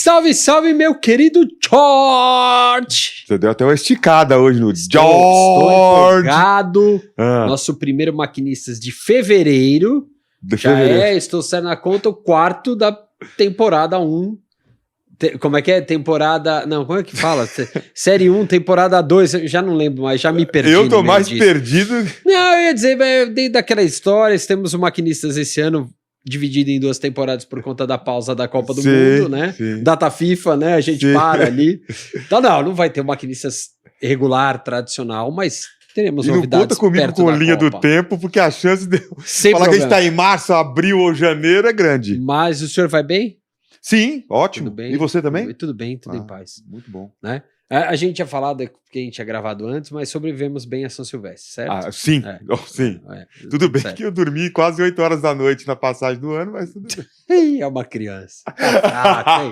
Salve, salve, meu querido George! Você deu até uma esticada hoje no Estou George! empolgado. Nosso primeiro Maquinistas de fevereiro. Estou saindo na conta, o quarto da temporada 1. Como é que é? Temporada... Não, como é que fala? Série 1, temporada 2, eu já não lembro mais, já me perdi. Eu tô mais perdido. Não, eu ia dizer, dentro daquela história, temos o Maquinistas esse ano dividido em 2 temporadas por conta da pausa da Copa do Mundo, né? Sim. Data FIFA, né? A gente para ali. Então, não vai ter o Maquinistas regular, tradicional, mas teremos novidades. Não conta comigo com a linha do tempo, porque a chance de falar que a gente tá em março, abril ou janeiro é grande. Mas o senhor vai bem? Sim, ótimo. Bem, e você também? Tudo bem, tudo em paz. Muito bom. Né? A gente tinha falado que a gente tinha gravado antes, mas sobrevivemos bem a São Silvestre, certo? Sim, sim. Tudo bem que eu dormi quase 8 horas da noite na passagem do ano, mas tudo bem. É uma criança. Tá fraco, hein?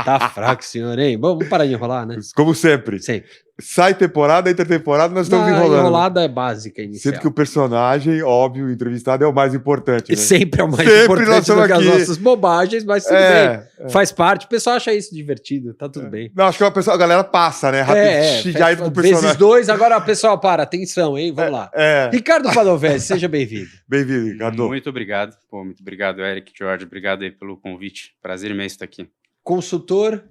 Tá fraco, senhor, hein? Bom, vamos parar de enrolar, né? Como sempre. Sim. Sai temporada, entra temporada, nós estamos enrolando. A enrolada é básica inicial. Sendo que o personagem, óbvio, o entrevistado é o mais importante, né? Sempre é o mais importante do que as nossas bobagens, mas tudo bem. Faz parte. O pessoal acha isso divertido, tá tudo bem. Não, acho que a galera passa, né? Rápido, já entra com o personagem. Vezes 2, agora pessoal, atenção, hein? Vamos lá. Ricardo Padovese, seja bem-vindo. Bem-vindo, Ricardo. Muito obrigado. Muito obrigado, Eric, George. Obrigado aí pelo convite. Prazer imenso estar aqui. Consultor.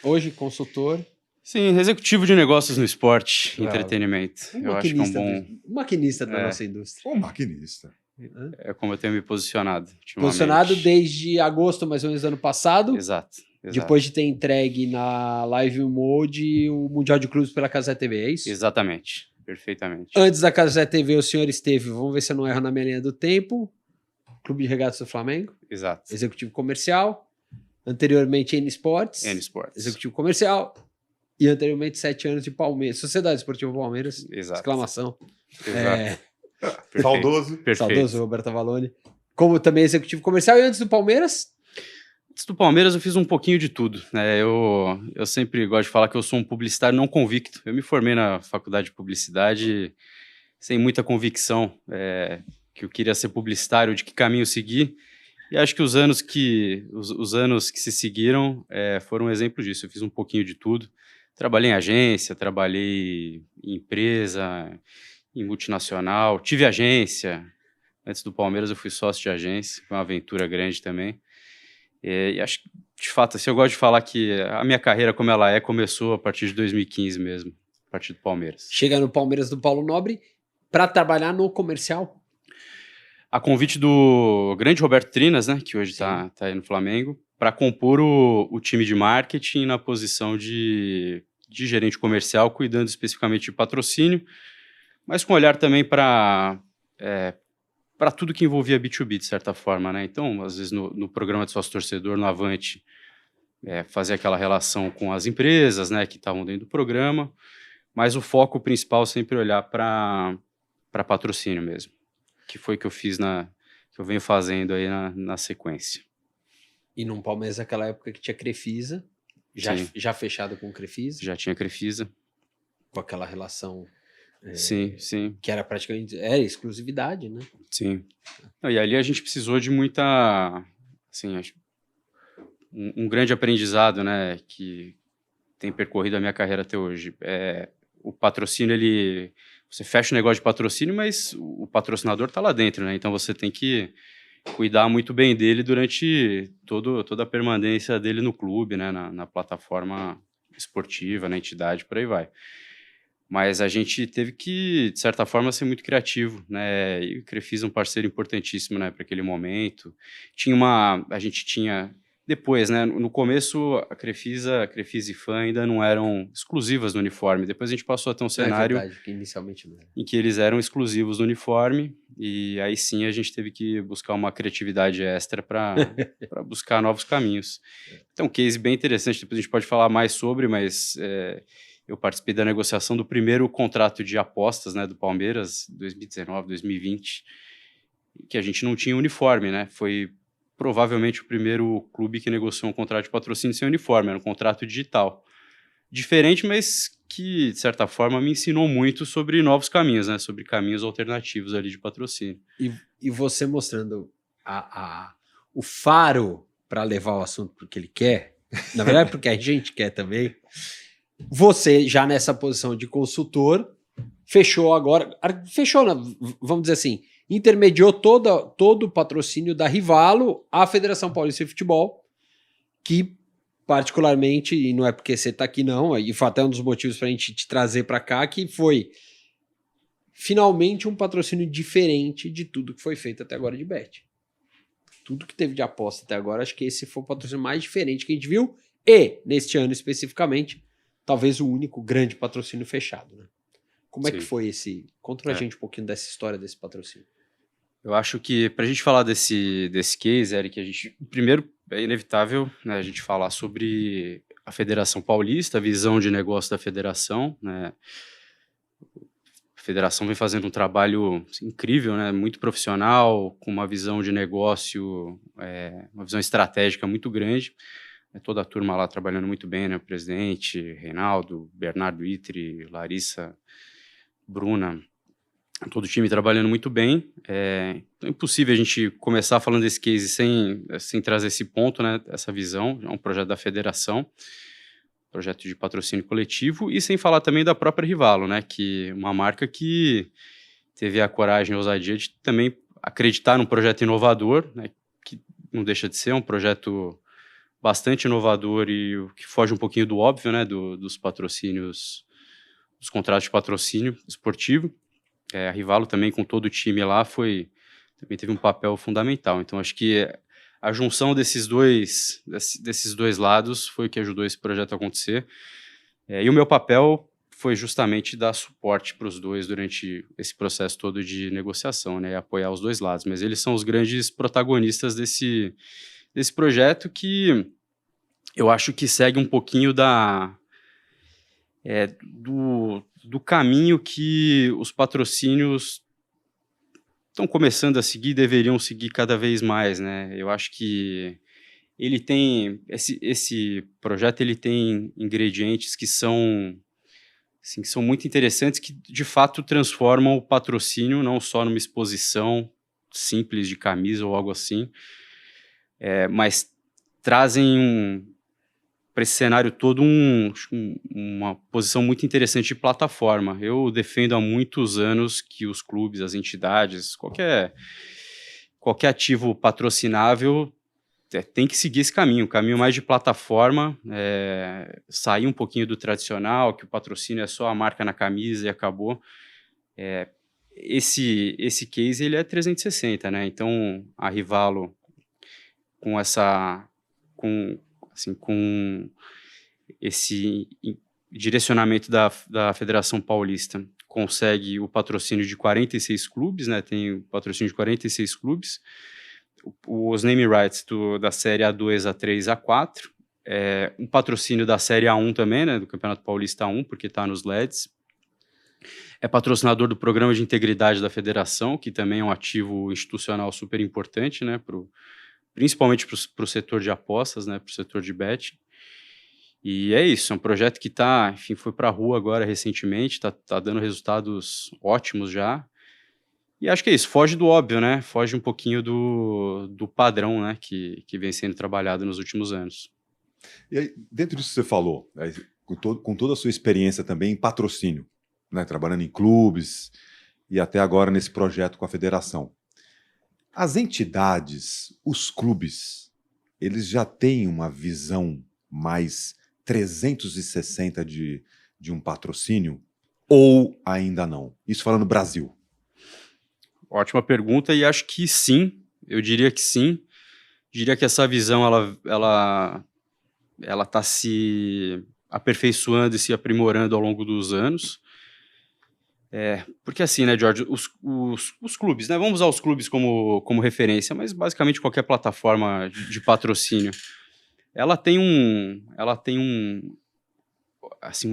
Hoje, consultor. Sim, executivo de negócios no esporte, entretenimento. Eu acho que é um bom... maquinista da nossa indústria. Um maquinista. É como eu tenho me posicionado ultimamente. Posicionado desde agosto, mais ou menos, do ano passado. Exato. Depois de ter entregue na Live Mode o Mundial de Clubes pela Casé TV, é isso? Exatamente, perfeitamente. Antes da Casé TV, o senhor esteve, vamos ver se eu não erro na minha linha do tempo, Clube de Regatas do Flamengo. Exato. Executivo Comercial. Anteriormente, N Sports. Executivo Comercial. E anteriormente 7 anos de Palmeiras. Sociedade Esportiva Palmeiras. Exato. Exclamação. Exato. Saudoso. Perfeito. Saudoso Roberto Avalone. Como também executivo comercial. E antes do Palmeiras? Antes do Palmeiras eu fiz um pouquinho de tudo. Eu sempre gosto de falar que eu sou um publicitário não convicto. Eu me formei na faculdade de publicidade sem muita convicção que eu queria ser publicitário, de que caminho seguir. E acho que os anos que se seguiram foram um exemplo disso. Eu fiz um pouquinho de tudo. Trabalhei em agência, trabalhei em empresa, em multinacional, tive agência. Antes do Palmeiras eu fui sócio de agência, foi uma aventura grande também. E acho que, de fato, assim, eu gosto de falar que a minha carreira, como ela começou a partir de 2015 mesmo, a partir do Palmeiras. Chega no Palmeiras do Paulo Nobre para trabalhar no comercial? A convite do grande Roberto Trinas, né, que hoje está aí no Flamengo, para compor o time de marketing na posição de gerente comercial, cuidando especificamente de patrocínio, mas com olhar também para tudo que envolvia B2B, de certa forma, né? Então, às vezes, no programa de sócio-torcedor, no Avante, fazer aquela relação com as empresas, né, que estavam dentro do programa, mas o foco principal sempre olhar para patrocínio mesmo, que foi que eu fiz que eu venho fazendo aí na sequência. E no Palmeiras, naquela época que tinha Crefisa, já fechado com Crefisa? Já tinha Crefisa. Com aquela relação... sim. Que era praticamente... Era exclusividade, né? Sim. E ali a gente precisou de muita... Assim, um grande aprendizado, né? Que tem percorrido a minha carreira até hoje. O patrocínio, você fecha o negócio de patrocínio, mas o patrocinador está lá dentro, né? Então você tem que cuidar muito bem dele durante toda a permanência dele no clube, né? Na plataforma esportiva, na entidade, por aí vai. Mas a gente teve que, de certa forma, ser muito criativo, né? E o Crefisa é um parceiro importantíssimo, né, para aquele momento. A gente tinha depois, né? No começo, a Crefisa e Fã ainda não eram exclusivas do uniforme. Depois a gente passou a ter um cenário verdade, que inicialmente não era. Em que eles eram exclusivos do uniforme, e aí sim a gente teve que buscar uma criatividade extra para buscar novos caminhos. Então, um case bem interessante, depois a gente pode falar mais sobre, mas eu participei da negociação do primeiro contrato de apostas, né, do Palmeiras, 2019, 2020, que a gente não tinha uniforme, né? Foi provavelmente o primeiro clube que negociou um contrato de patrocínio sem uniforme, era um contrato digital. Diferente, mas que, de certa forma, me ensinou muito sobre novos caminhos, né? Sobre caminhos alternativos ali de patrocínio. E você mostrando o faro para levar o assunto porque ele quer, na verdade porque a gente quer também, você já nessa posição de consultor, fechou, vamos dizer assim, intermediou todo o patrocínio da Rivalo à Federação Paulista de Futebol, que particularmente, e não é porque você está aqui não, e foi até um dos motivos para a gente te trazer para cá, que foi finalmente um patrocínio diferente de tudo que foi feito até agora de bet. Tudo que teve de aposta até agora, acho que esse foi o patrocínio mais diferente que a gente viu, e, neste ano especificamente, talvez o único grande patrocínio fechado, né? Como é que foi esse... Conta pra gente um pouquinho dessa história desse patrocínio. Eu acho que pra gente falar desse case, Eric, a gente... Primeiro, é inevitável, né, a gente falar sobre a Federação Paulista, a visão de negócio da federação, né? A federação vem fazendo um trabalho incrível, né, muito profissional, com uma visão de negócio, uma visão estratégica muito grande. Toda a turma lá trabalhando muito bem, né? O presidente, Reinaldo, Bernardo Itri, Larissa, Bruna, todo o time trabalhando muito bem. É impossível a gente começar falando desse case sem trazer esse ponto, né? Essa visão. É um projeto da federação, projeto de patrocínio coletivo, e sem falar também da própria Rivalo, né? Que uma marca que teve a coragem e a ousadia de também acreditar num projeto inovador, né? Que não deixa de ser um projeto bastante inovador e que foge um pouquinho do óbvio, né, dos patrocínios, dos contratos de patrocínio esportivo. A Rivalo também, com todo o time lá, também teve um papel fundamental. Então, acho que a junção desses dois lados foi o que ajudou esse projeto a acontecer. E o meu papel foi justamente dar suporte para os dois durante esse processo todo de negociação, né, e apoiar os dois lados. Mas eles são os grandes protagonistas desse projeto, que eu acho que segue um pouquinho do caminho que os patrocínios estão começando a seguir, deveriam seguir cada vez mais, né? Eu acho que ele tem, esse projeto, ele tem ingredientes que são muito interessantes, que de fato transformam o patrocínio não só numa exposição simples de camisa ou algo assim, mas trazem para esse cenário todo uma posição muito interessante de plataforma. Eu defendo há muitos anos que os clubes, as entidades, qualquer ativo patrocinável tem que seguir esse caminho, o caminho mais de plataforma, sair um pouquinho do tradicional, que o patrocínio é só a marca na camisa e acabou. Esse case, ele é 360, né? Então, a Rivalo, com esse direcionamento da Federação Paulista, consegue o patrocínio de 46 clubes, né? Tem o patrocínio de 46 clubes, os name rights da Série A2, A3, A4, um patrocínio da Série A1 também, né? Do Campeonato Paulista A1, porque está nos LEDs. É patrocinador do Programa de Integridade da Federação, que também é um ativo institucional super importante, né? Principalmente para o setor de apostas, né, para o setor de betting. E é isso, é um projeto que foi para a rua agora recentemente, tá dando resultados ótimos já. E acho que é isso, foge do óbvio, né? Foge um pouquinho do padrão, né, que vem sendo trabalhado nos últimos anos. E aí, dentro disso que você falou, com toda a sua experiência também em patrocínio, né, trabalhando em clubes e até agora nesse projeto com a federação, as entidades, os clubes, eles já têm uma visão mais 360 de um patrocínio ou ainda não? Isso falando Brasil. Ótima pergunta, e acho que sim, eu diria que sim. Diria que essa visão ela está se aperfeiçoando e se aprimorando ao longo dos anos. Porque assim, né, Jorge, os clubes, né, vamos usar os clubes como referência, mas basicamente qualquer plataforma de patrocínio, ela tem um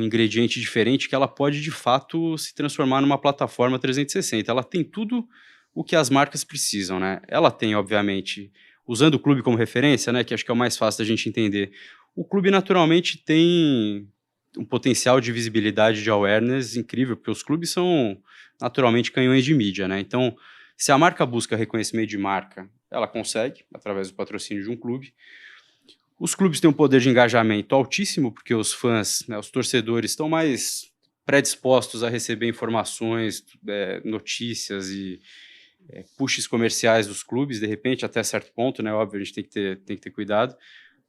ingrediente diferente, que ela pode de fato se transformar numa plataforma 360. Ela tem tudo o que as marcas precisam, né? Ela tem, obviamente, usando o clube como referência, né, que acho que é o mais fácil da gente entender, o clube naturalmente tem um potencial de visibilidade, de awareness incrível, porque os clubes são naturalmente canhões de mídia, né? Então, Se a marca busca reconhecimento de marca, ela consegue, através do patrocínio de um clube. Os clubes têm um poder de engajamento altíssimo, porque os fãs, né, os torcedores, estão mais predispostos a receber informações, notícias e pushes comerciais dos clubes, de repente, até certo ponto, né? Óbvio, a gente tem que ter cuidado,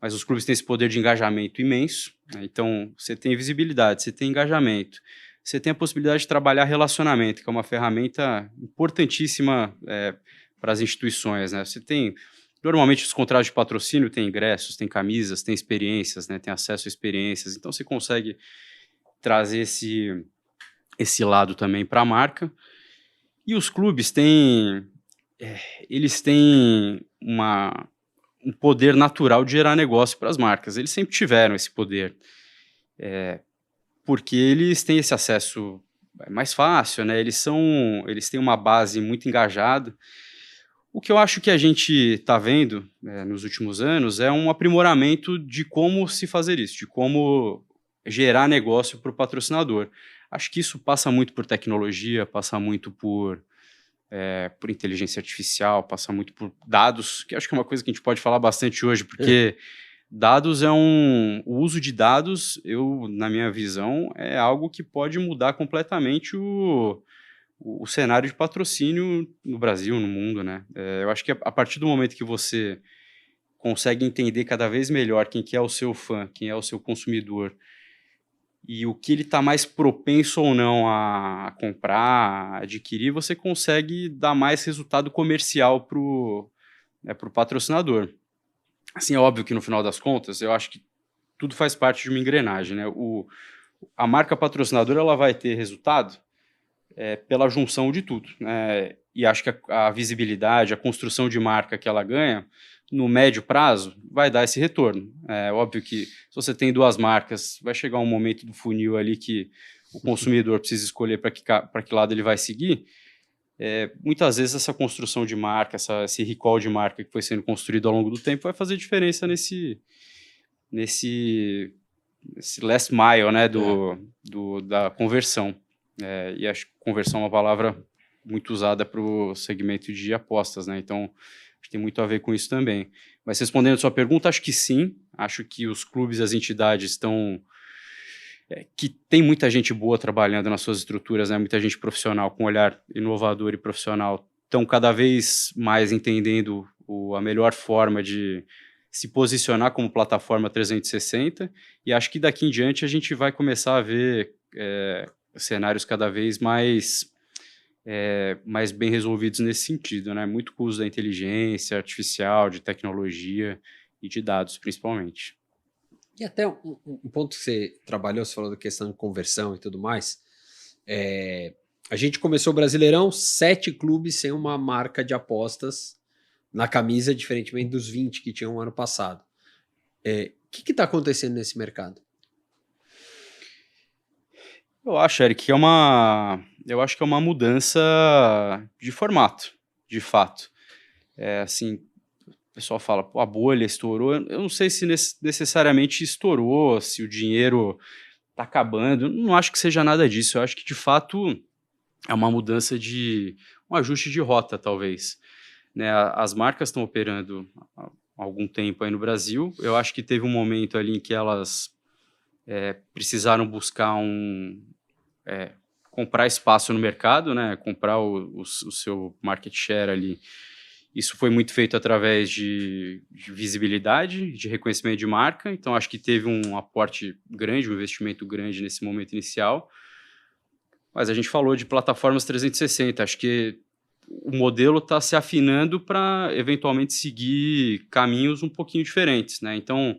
mas os clubes têm esse poder de engajamento imenso, né? Então, você tem visibilidade, você tem engajamento, você tem a possibilidade de trabalhar relacionamento, que é uma ferramenta importantíssima para as instituições, né? Você tem, normalmente, os contratos de patrocínio têm ingressos, tem camisas, tem experiências, né? Tem acesso a experiências, então você consegue trazer esse lado também para a marca. E os clubes eles têm um poder natural de gerar negócio para as marcas. Eles sempre tiveram esse poder, porque eles têm esse acesso mais fácil, né? Eles têm uma base muito engajada. O que eu acho que a gente está vendo nos últimos anos é um aprimoramento de como se fazer isso, de como gerar negócio para o patrocinador. Acho que isso passa muito por tecnologia, passa muito por inteligência artificial, passa muito por dados, que acho que é uma coisa que a gente pode falar bastante hoje, porque dados o uso de dados, na minha visão, é algo que pode mudar completamente o cenário de patrocínio no Brasil, no mundo, né? Eu acho que a partir do momento que você consegue entender cada vez melhor quem que é o seu fã, quem é o seu consumidor, e o que ele está mais propenso ou não a comprar, a adquirir, você consegue dar mais resultado comercial para o patrocinador. Assim, é óbvio que no final das contas, eu acho que tudo faz parte de uma engrenagem, né? A marca patrocinadora ela vai ter resultado pela junção de tudo, né? E acho que a visibilidade, a construção de marca que ela ganha, no médio prazo, vai dar esse retorno. É óbvio que se você tem duas marcas, vai chegar um momento do funil ali que o consumidor precisa escolher para que lado ele vai seguir. Muitas vezes essa construção de marca, esse recall de marca que foi sendo construído ao longo do tempo vai fazer diferença nesse last mile, né, da conversão. E acho que conversão é uma palavra muito usada para o segmento de apostas, né? Então, acho que tem muito a ver com isso também. Mas respondendo a sua pergunta, acho que sim. Acho que os clubes e as entidades estão... que tem muita gente boa trabalhando nas suas estruturas, né? Muita gente profissional com olhar inovador e profissional, estão cada vez mais entendendo a melhor forma de se posicionar como plataforma 360, e acho que daqui em diante a gente vai começar a ver cenários cada vez mais bem resolvidos nesse sentido, né? Muito com o uso da inteligência artificial, de tecnologia e de dados, principalmente. E até um ponto que você trabalhou, você falou da questão de conversão e tudo mais, a gente começou o Brasileirão, 7 clubes sem uma marca de apostas na camisa, diferentemente dos 20 que tinham no ano passado. O que está acontecendo nesse mercado? Eu acho, Eric, que é uma mudança de formato, de fato. Assim, o pessoal fala, pô, a bolha estourou. Eu não sei se necessariamente estourou, se o dinheiro está acabando. Eu não acho que seja nada disso. Eu acho que, de fato, é uma mudança um ajuste de rota, talvez. Né? As marcas estão operando há algum tempo aí no Brasil. Eu acho que teve um momento ali em que elas precisaram buscar comprar espaço no mercado, né? Comprar o seu market share ali. Isso foi muito feito através de visibilidade, de reconhecimento de marca. Então, acho que teve um aporte grande, um investimento grande nesse momento inicial. Mas a gente falou de plataformas 360. Acho que o modelo está se afinando para, eventualmente, seguir caminhos um pouquinho diferentes, né? Então,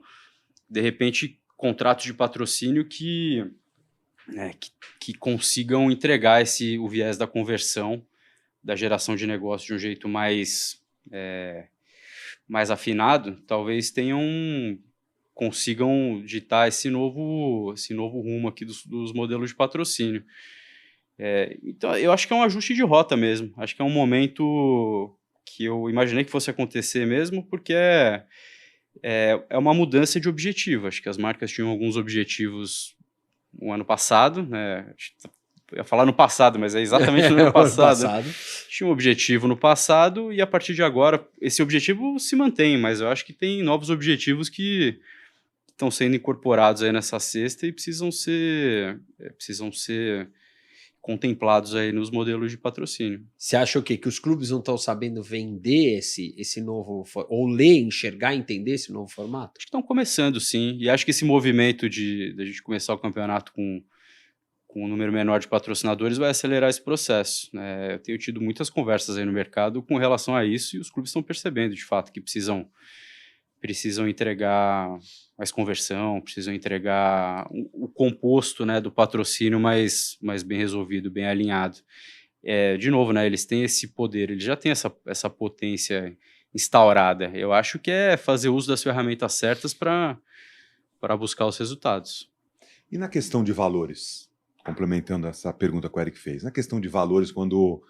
de repente, contratos de patrocínio que consigam entregar o viés da conversão, da geração de negócio de um jeito mais afinado, talvez consigam ditar esse novo rumo aqui dos modelos de patrocínio. Então, eu acho que é um ajuste de rota mesmo. Acho que é um momento que eu imaginei que fosse acontecer mesmo, porque é uma mudança de objetivo. Acho que as marcas tinham alguns objetivos no ano passado, né? Eu ia falar no passado, mas é exatamente no ano passado. Tinha um objetivo no passado e a partir de agora esse objetivo se mantém, mas eu acho que tem novos objetivos que estão sendo incorporados aí nessa cesta e precisam ser contemplados aí nos modelos de patrocínio. Você acha o quê? Que os clubes não estão sabendo vender esse novo, ou ler, enxergar, entender esse novo formato? Acho que estão começando, sim, e acho que esse movimento de a gente começar o campeonato com um número menor de patrocinadores vai acelerar esse processo, né? Eu tenho tido muitas conversas aí no mercado com relação a isso e os clubes estão percebendo, de fato, que precisam entregar mais conversão, precisam entregar o composto, né, do patrocínio mais bem resolvido, bem alinhado. De novo, né, eles têm esse poder, eles já têm essa potência instaurada. Eu acho que é fazer uso das ferramentas certas para buscar os resultados. E na questão de valores, complementando essa pergunta que o Eric fez, na questão de valores, quando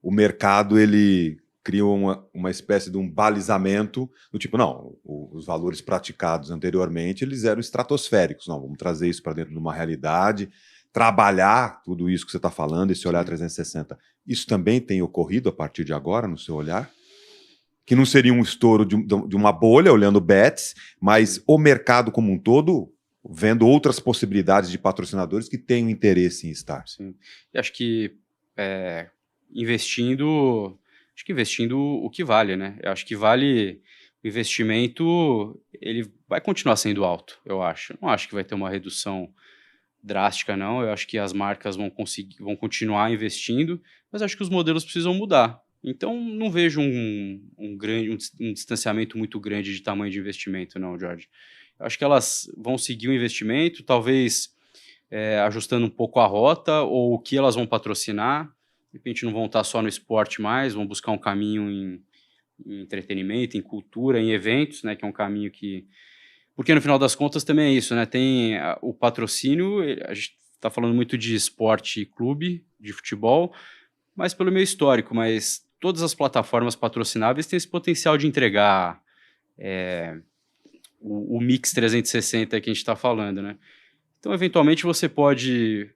o mercado ele cria uma espécie de um balizamento do tipo, não, os valores praticados anteriormente, eles eram estratosféricos, não, vamos trazer isso para dentro de uma realidade, trabalhar tudo isso que você está falando, esse olhar 360. Isso também tem ocorrido a partir de agora, no seu olhar? Que não seria um estouro de uma bolha, olhando bets, mas o mercado como um todo, vendo outras possibilidades de patrocinadores que tenham interesse em estar. Sim, e acho que investindo o que vale, né? Eu acho que vale o investimento, ele vai continuar sendo alto, eu acho. Eu não acho que vai ter uma redução drástica, não. Eu acho que as marcas vão continuar investindo, mas acho que os modelos precisam mudar. Então, não vejo um distanciamento muito grande de tamanho de investimento, não, Jorge. Eu acho que elas vão seguir o investimento, talvez ajustando um pouco a rota ou o que elas vão patrocinar. De repente não vão estar só no esporte mais, vão buscar um caminho em entretenimento, em cultura, em eventos, né, que é um caminho que... Porque no final das contas também é isso, né, tem o patrocínio, a gente está falando muito de esporte e clube, de futebol, mas pelo meio histórico, mas todas as plataformas patrocináveis têm esse potencial de entregar o mix 360 que a gente está falando, né. Então, eventualmente, você pode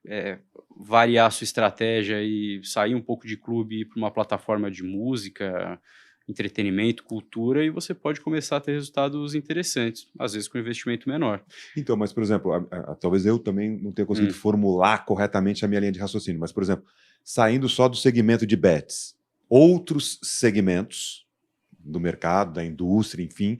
variar a sua estratégia e sair um pouco de clube e ir para uma plataforma de música, entretenimento, cultura, e você pode começar a ter resultados interessantes, às vezes com investimento menor. Então, mas, por exemplo, talvez eu também não tenha conseguido formular corretamente a minha linha de raciocínio, mas, por exemplo, saindo só do segmento de bets, outros segmentos do mercado, da indústria, enfim,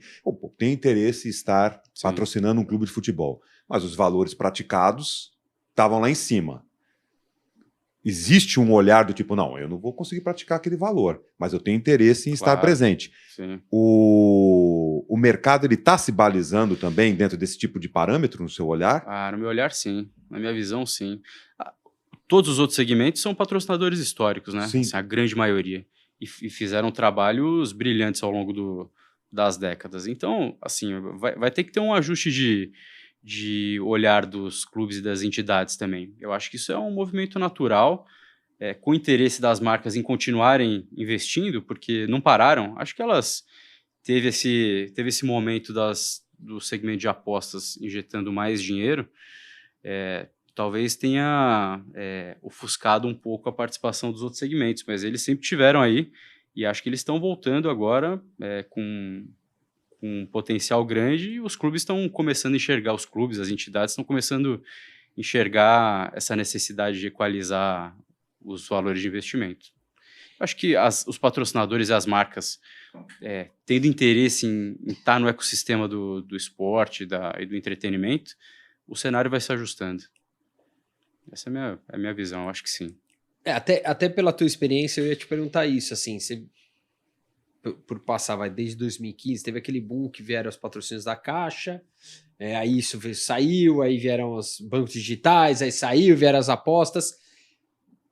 tem interesse em estar patrocinando um clube de futebol, mas os valores praticados estavam lá em cima. Existe um olhar do tipo, não, eu não vou conseguir praticar aquele valor, mas eu tenho interesse em estar presente. Sim. O mercado está se balizando também dentro desse tipo de parâmetro no seu olhar? No meu olhar, sim. Na minha visão, sim. Todos os outros segmentos são patrocinadores históricos, né? Sim. Assim, a grande maioria. E fizeram trabalhos brilhantes ao longo das décadas. Então, assim, vai ter que ter um ajuste de olhar dos clubes e das entidades também. Eu acho que isso é um movimento natural, com interesse das marcas em continuarem investindo, porque não pararam. Acho que elas teve esse momento do segmento de apostas injetando mais dinheiro, talvez tenha ofuscado um pouco a participação dos outros segmentos, mas eles sempre tiveram aí, e acho que eles estão voltando agora com um potencial grande, e os clubes estão começando a enxergar, as entidades estão começando a enxergar essa necessidade de equalizar os valores de investimento. Acho que os patrocinadores e as marcas, tendo interesse em estar no ecossistema do esporte e do entretenimento, o cenário vai se ajustando. Essa é a minha visão, eu acho que sim. Até pela tua experiência, eu ia te perguntar isso, assim, você, por passar, desde 2015, teve aquele boom que vieram os patrocínios da Caixa, aí isso saiu, aí vieram os bancos digitais, aí saiu, vieram as apostas.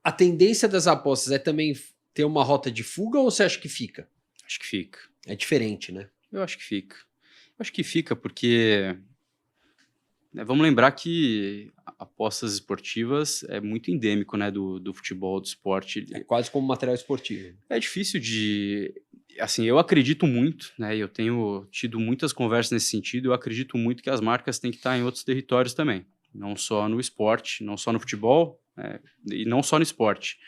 A tendência das apostas é também ter uma rota de fuga ou você acha que fica? Acho que fica. É diferente, né? Eu acho que fica. Eu acho que fica porque... vamos lembrar que apostas esportivas é muito endêmico, né, do futebol, do esporte. É quase como material esportivo. É difícil de... Assim, eu acredito muito, né, eu tenho tido muitas conversas nesse sentido, eu acredito muito que as marcas têm que estar em outros territórios também, não só no esporte, não só no futebol, né? E não só no esporte.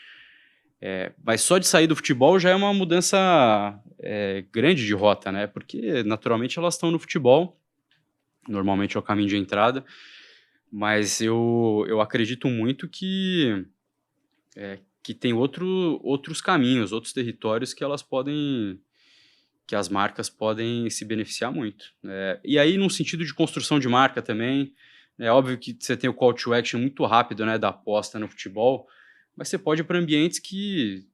Mas só de sair do futebol já é uma mudança grande de rota, né? Porque naturalmente elas estão no futebol, normalmente é o caminho de entrada, mas eu acredito muito que tem outros caminhos, outros territórios que que as marcas podem se beneficiar muito. E aí, num sentido de construção de marca também, é óbvio que você tem o call to action muito rápido, né, da aposta no futebol, mas você pode ir para ambientes que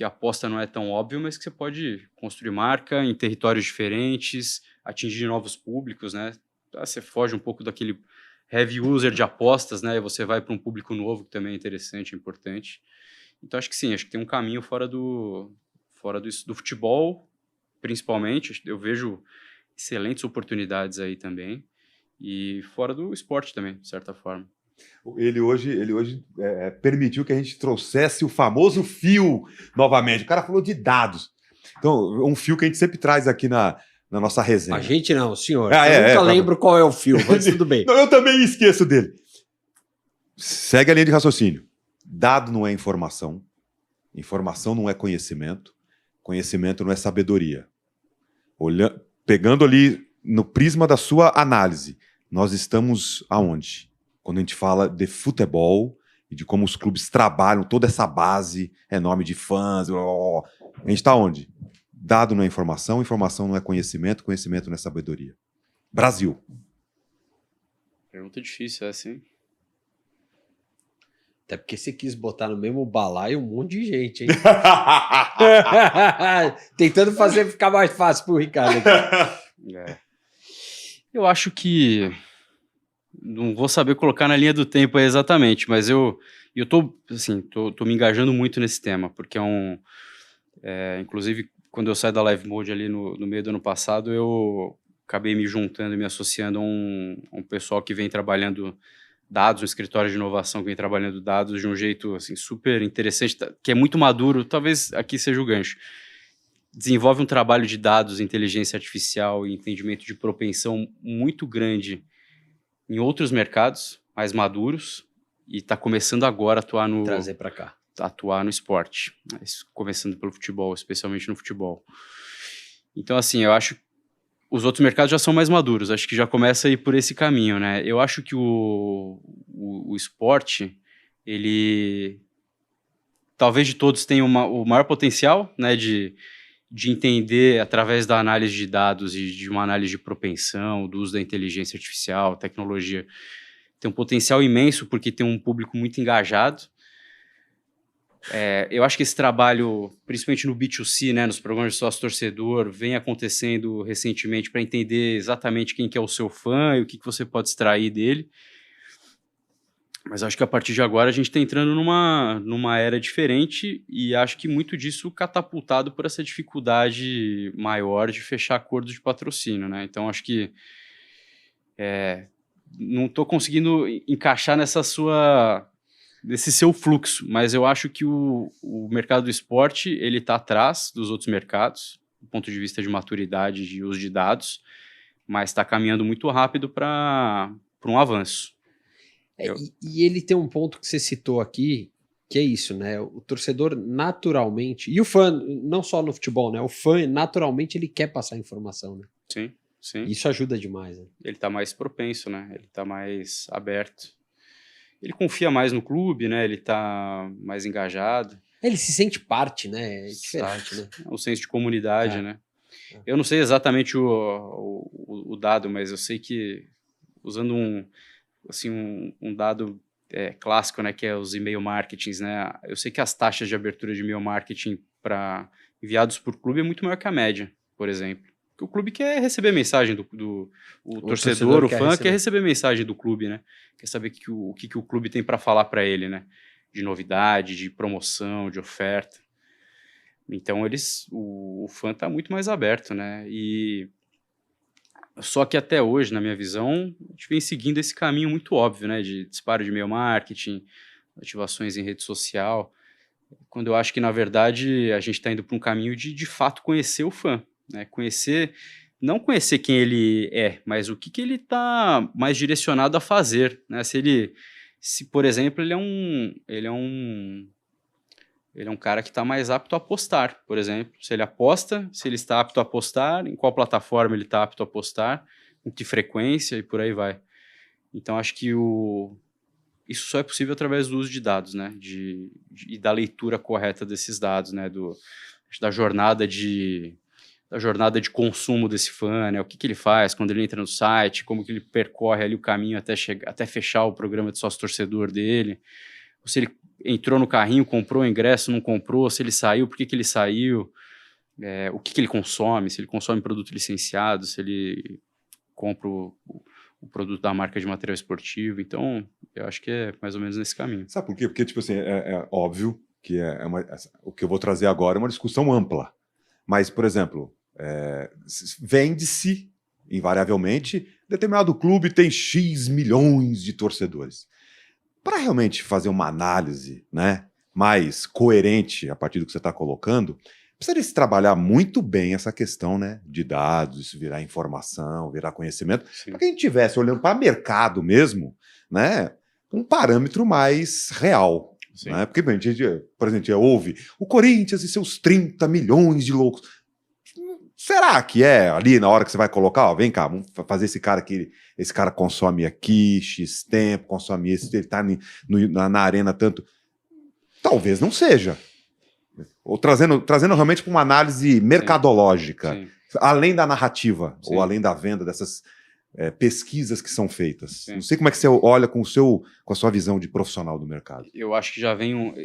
a aposta não é tão óbvia, mas que você pode construir marca em territórios diferentes, atingir novos públicos, né? Você foge um pouco daquele heavy user de apostas, né? E você vai para um público novo, que também é interessante, importante. Então, acho que sim, acho que tem um caminho fora do futebol, principalmente. Eu vejo excelentes oportunidades aí também. E fora do esporte também, de certa forma. Ele hoje permitiu que a gente trouxesse o famoso fio novamente. O cara falou de dados. Então, um fio que a gente sempre traz aqui na nossa resenha. A gente não, senhor. Eu nunca lembro qual é o fio, mas tudo bem. Não, eu também esqueço dele. Segue a linha de raciocínio. Dado não é informação. Informação não é conhecimento. Conhecimento não é sabedoria. Pegando ali no prisma da sua análise, nós estamos aonde? Quando a gente fala de futebol e de como os clubes trabalham, toda essa base enorme de fãs, a gente está onde? Dado não é informação, informação não é conhecimento, conhecimento não é sabedoria. Brasil. Pergunta difícil, assim. Até porque você quis botar no mesmo balaio um monte de gente, hein? Tentando fazer ficar mais fácil pro Ricardo aqui. Eu acho que... Não vou saber colocar na linha do tempo aí exatamente, mas eu tô me engajando muito nesse tema, porque inclusive, quando eu saí da Live Mode ali no meio do ano passado, eu acabei me juntando e me associando a um pessoal que vem trabalhando dados, um escritório de inovação que vem trabalhando dados de um jeito assim, super interessante, que é muito maduro, talvez aqui seja o gancho. Desenvolve um trabalho de dados, inteligência artificial e entendimento de propensão muito grande em outros mercados mais maduros e está começando agora a trazer para cá. Atuar no esporte, mas começando pelo futebol, especialmente no futebol. Então, assim, eu acho que os outros mercados já são mais maduros, acho que já começa a ir por esse caminho, né? Eu acho que o esporte, ele talvez de todos tenha o maior potencial, né, de entender através da análise de dados e de uma análise de propensão, do uso da inteligência artificial, tecnologia, tem um potencial imenso porque tem um público muito engajado. Eu acho que esse trabalho, principalmente no B2C, né, nos programas de sócio-torcedor, vem acontecendo recentemente para entender exatamente quem que é o seu fã e o que você pode extrair dele. Mas acho que a partir de agora a gente está entrando numa era diferente e acho que muito disso catapultado por essa dificuldade maior de fechar acordos de patrocínio, né? Então acho que não estou conseguindo encaixar nesse seu fluxo, mas eu acho que o mercado do esporte ele está atrás dos outros mercados, do ponto de vista de maturidade de uso de dados, mas está caminhando muito rápido para um avanço. E ele tem um ponto que você citou aqui, que é isso, né? O torcedor naturalmente, e o fã, não só no futebol, né? O fã naturalmente ele quer passar informação, né? Sim, sim. Isso ajuda demais, né? Ele está mais propenso, né? Ele está mais aberto. Ele confia mais no clube, né? Ele está mais engajado. Ele se sente parte, né? É diferente, né? O senso de comunidade, né? Eu não sei exatamente o dado, mas eu sei que, usando um dado clássico, né, que é os e-mail marketings, né? Eu sei que as taxas de abertura de e-mail marketing para enviados por clube é muito maior que a média, por exemplo. Porque o clube quer receber mensagem o torcedor, o fã quer receber mensagem do clube, né? Quer saber o que o clube tem para falar para ele, né? De novidade, de promoção, de oferta. Então o fã está muito mais aberto, né? Só que até hoje, na minha visão, a gente vem seguindo esse caminho muito óbvio, né? De disparo de e-mail marketing, ativações em rede social, quando eu acho que, na verdade, a gente está indo para um caminho de fato conhecer o fã, né? Não conhecer quem ele é, mas o que ele está mais direcionado a fazer, né? Se ele se, por exemplo, ele é um cara que está mais apto a apostar, por exemplo. Se ele aposta, se ele está apto a apostar, em qual plataforma ele está apto a apostar, com que frequência e por aí vai. Então, acho que isso só é possível através do uso de dados, né? E da leitura correta desses dados, né? Da jornada de consumo desse fã, né? O que ele faz quando ele entra no site, como que ele percorre ali o caminho até fechar o programa de sócio-torcedor dele, ou se ele entrou no carrinho, comprou o ingresso, não comprou, se ele saiu, por que ele saiu, o que ele consome, se ele consome produto licenciado, se ele compra o produto da marca de material esportivo. Então, eu acho que é mais ou menos nesse caminho. Sabe por quê? Porque, tipo assim, é óbvio que o que eu vou trazer agora é uma discussão ampla. Mas, por exemplo, vende-se, invariavelmente, determinado clube tem X milhões de torcedores. Para realmente fazer uma análise, né, mais coerente a partir do que você está colocando, precisaria se trabalhar muito bem essa questão, né, de dados, isso virar informação, virar conhecimento, para que a gente estivesse olhando para mercado mesmo, né, um parâmetro mais real. Né? Porque, por exemplo, a gente ouve o Corinthians e seus 30 milhões de loucos. Será que ali na hora que você vai colocar, ó, vem cá, vamos fazer esse cara aqui, esse cara consome aqui, X tempo, consome esse, ele tá na arena tanto. Talvez não seja. Ou trazendo realmente para uma análise mercadológica, sim, além da narrativa, sim, ou além da venda dessas pesquisas que são feitas. Sim. Não sei como é que você olha com a sua visão de profissional do mercado. Eu acho que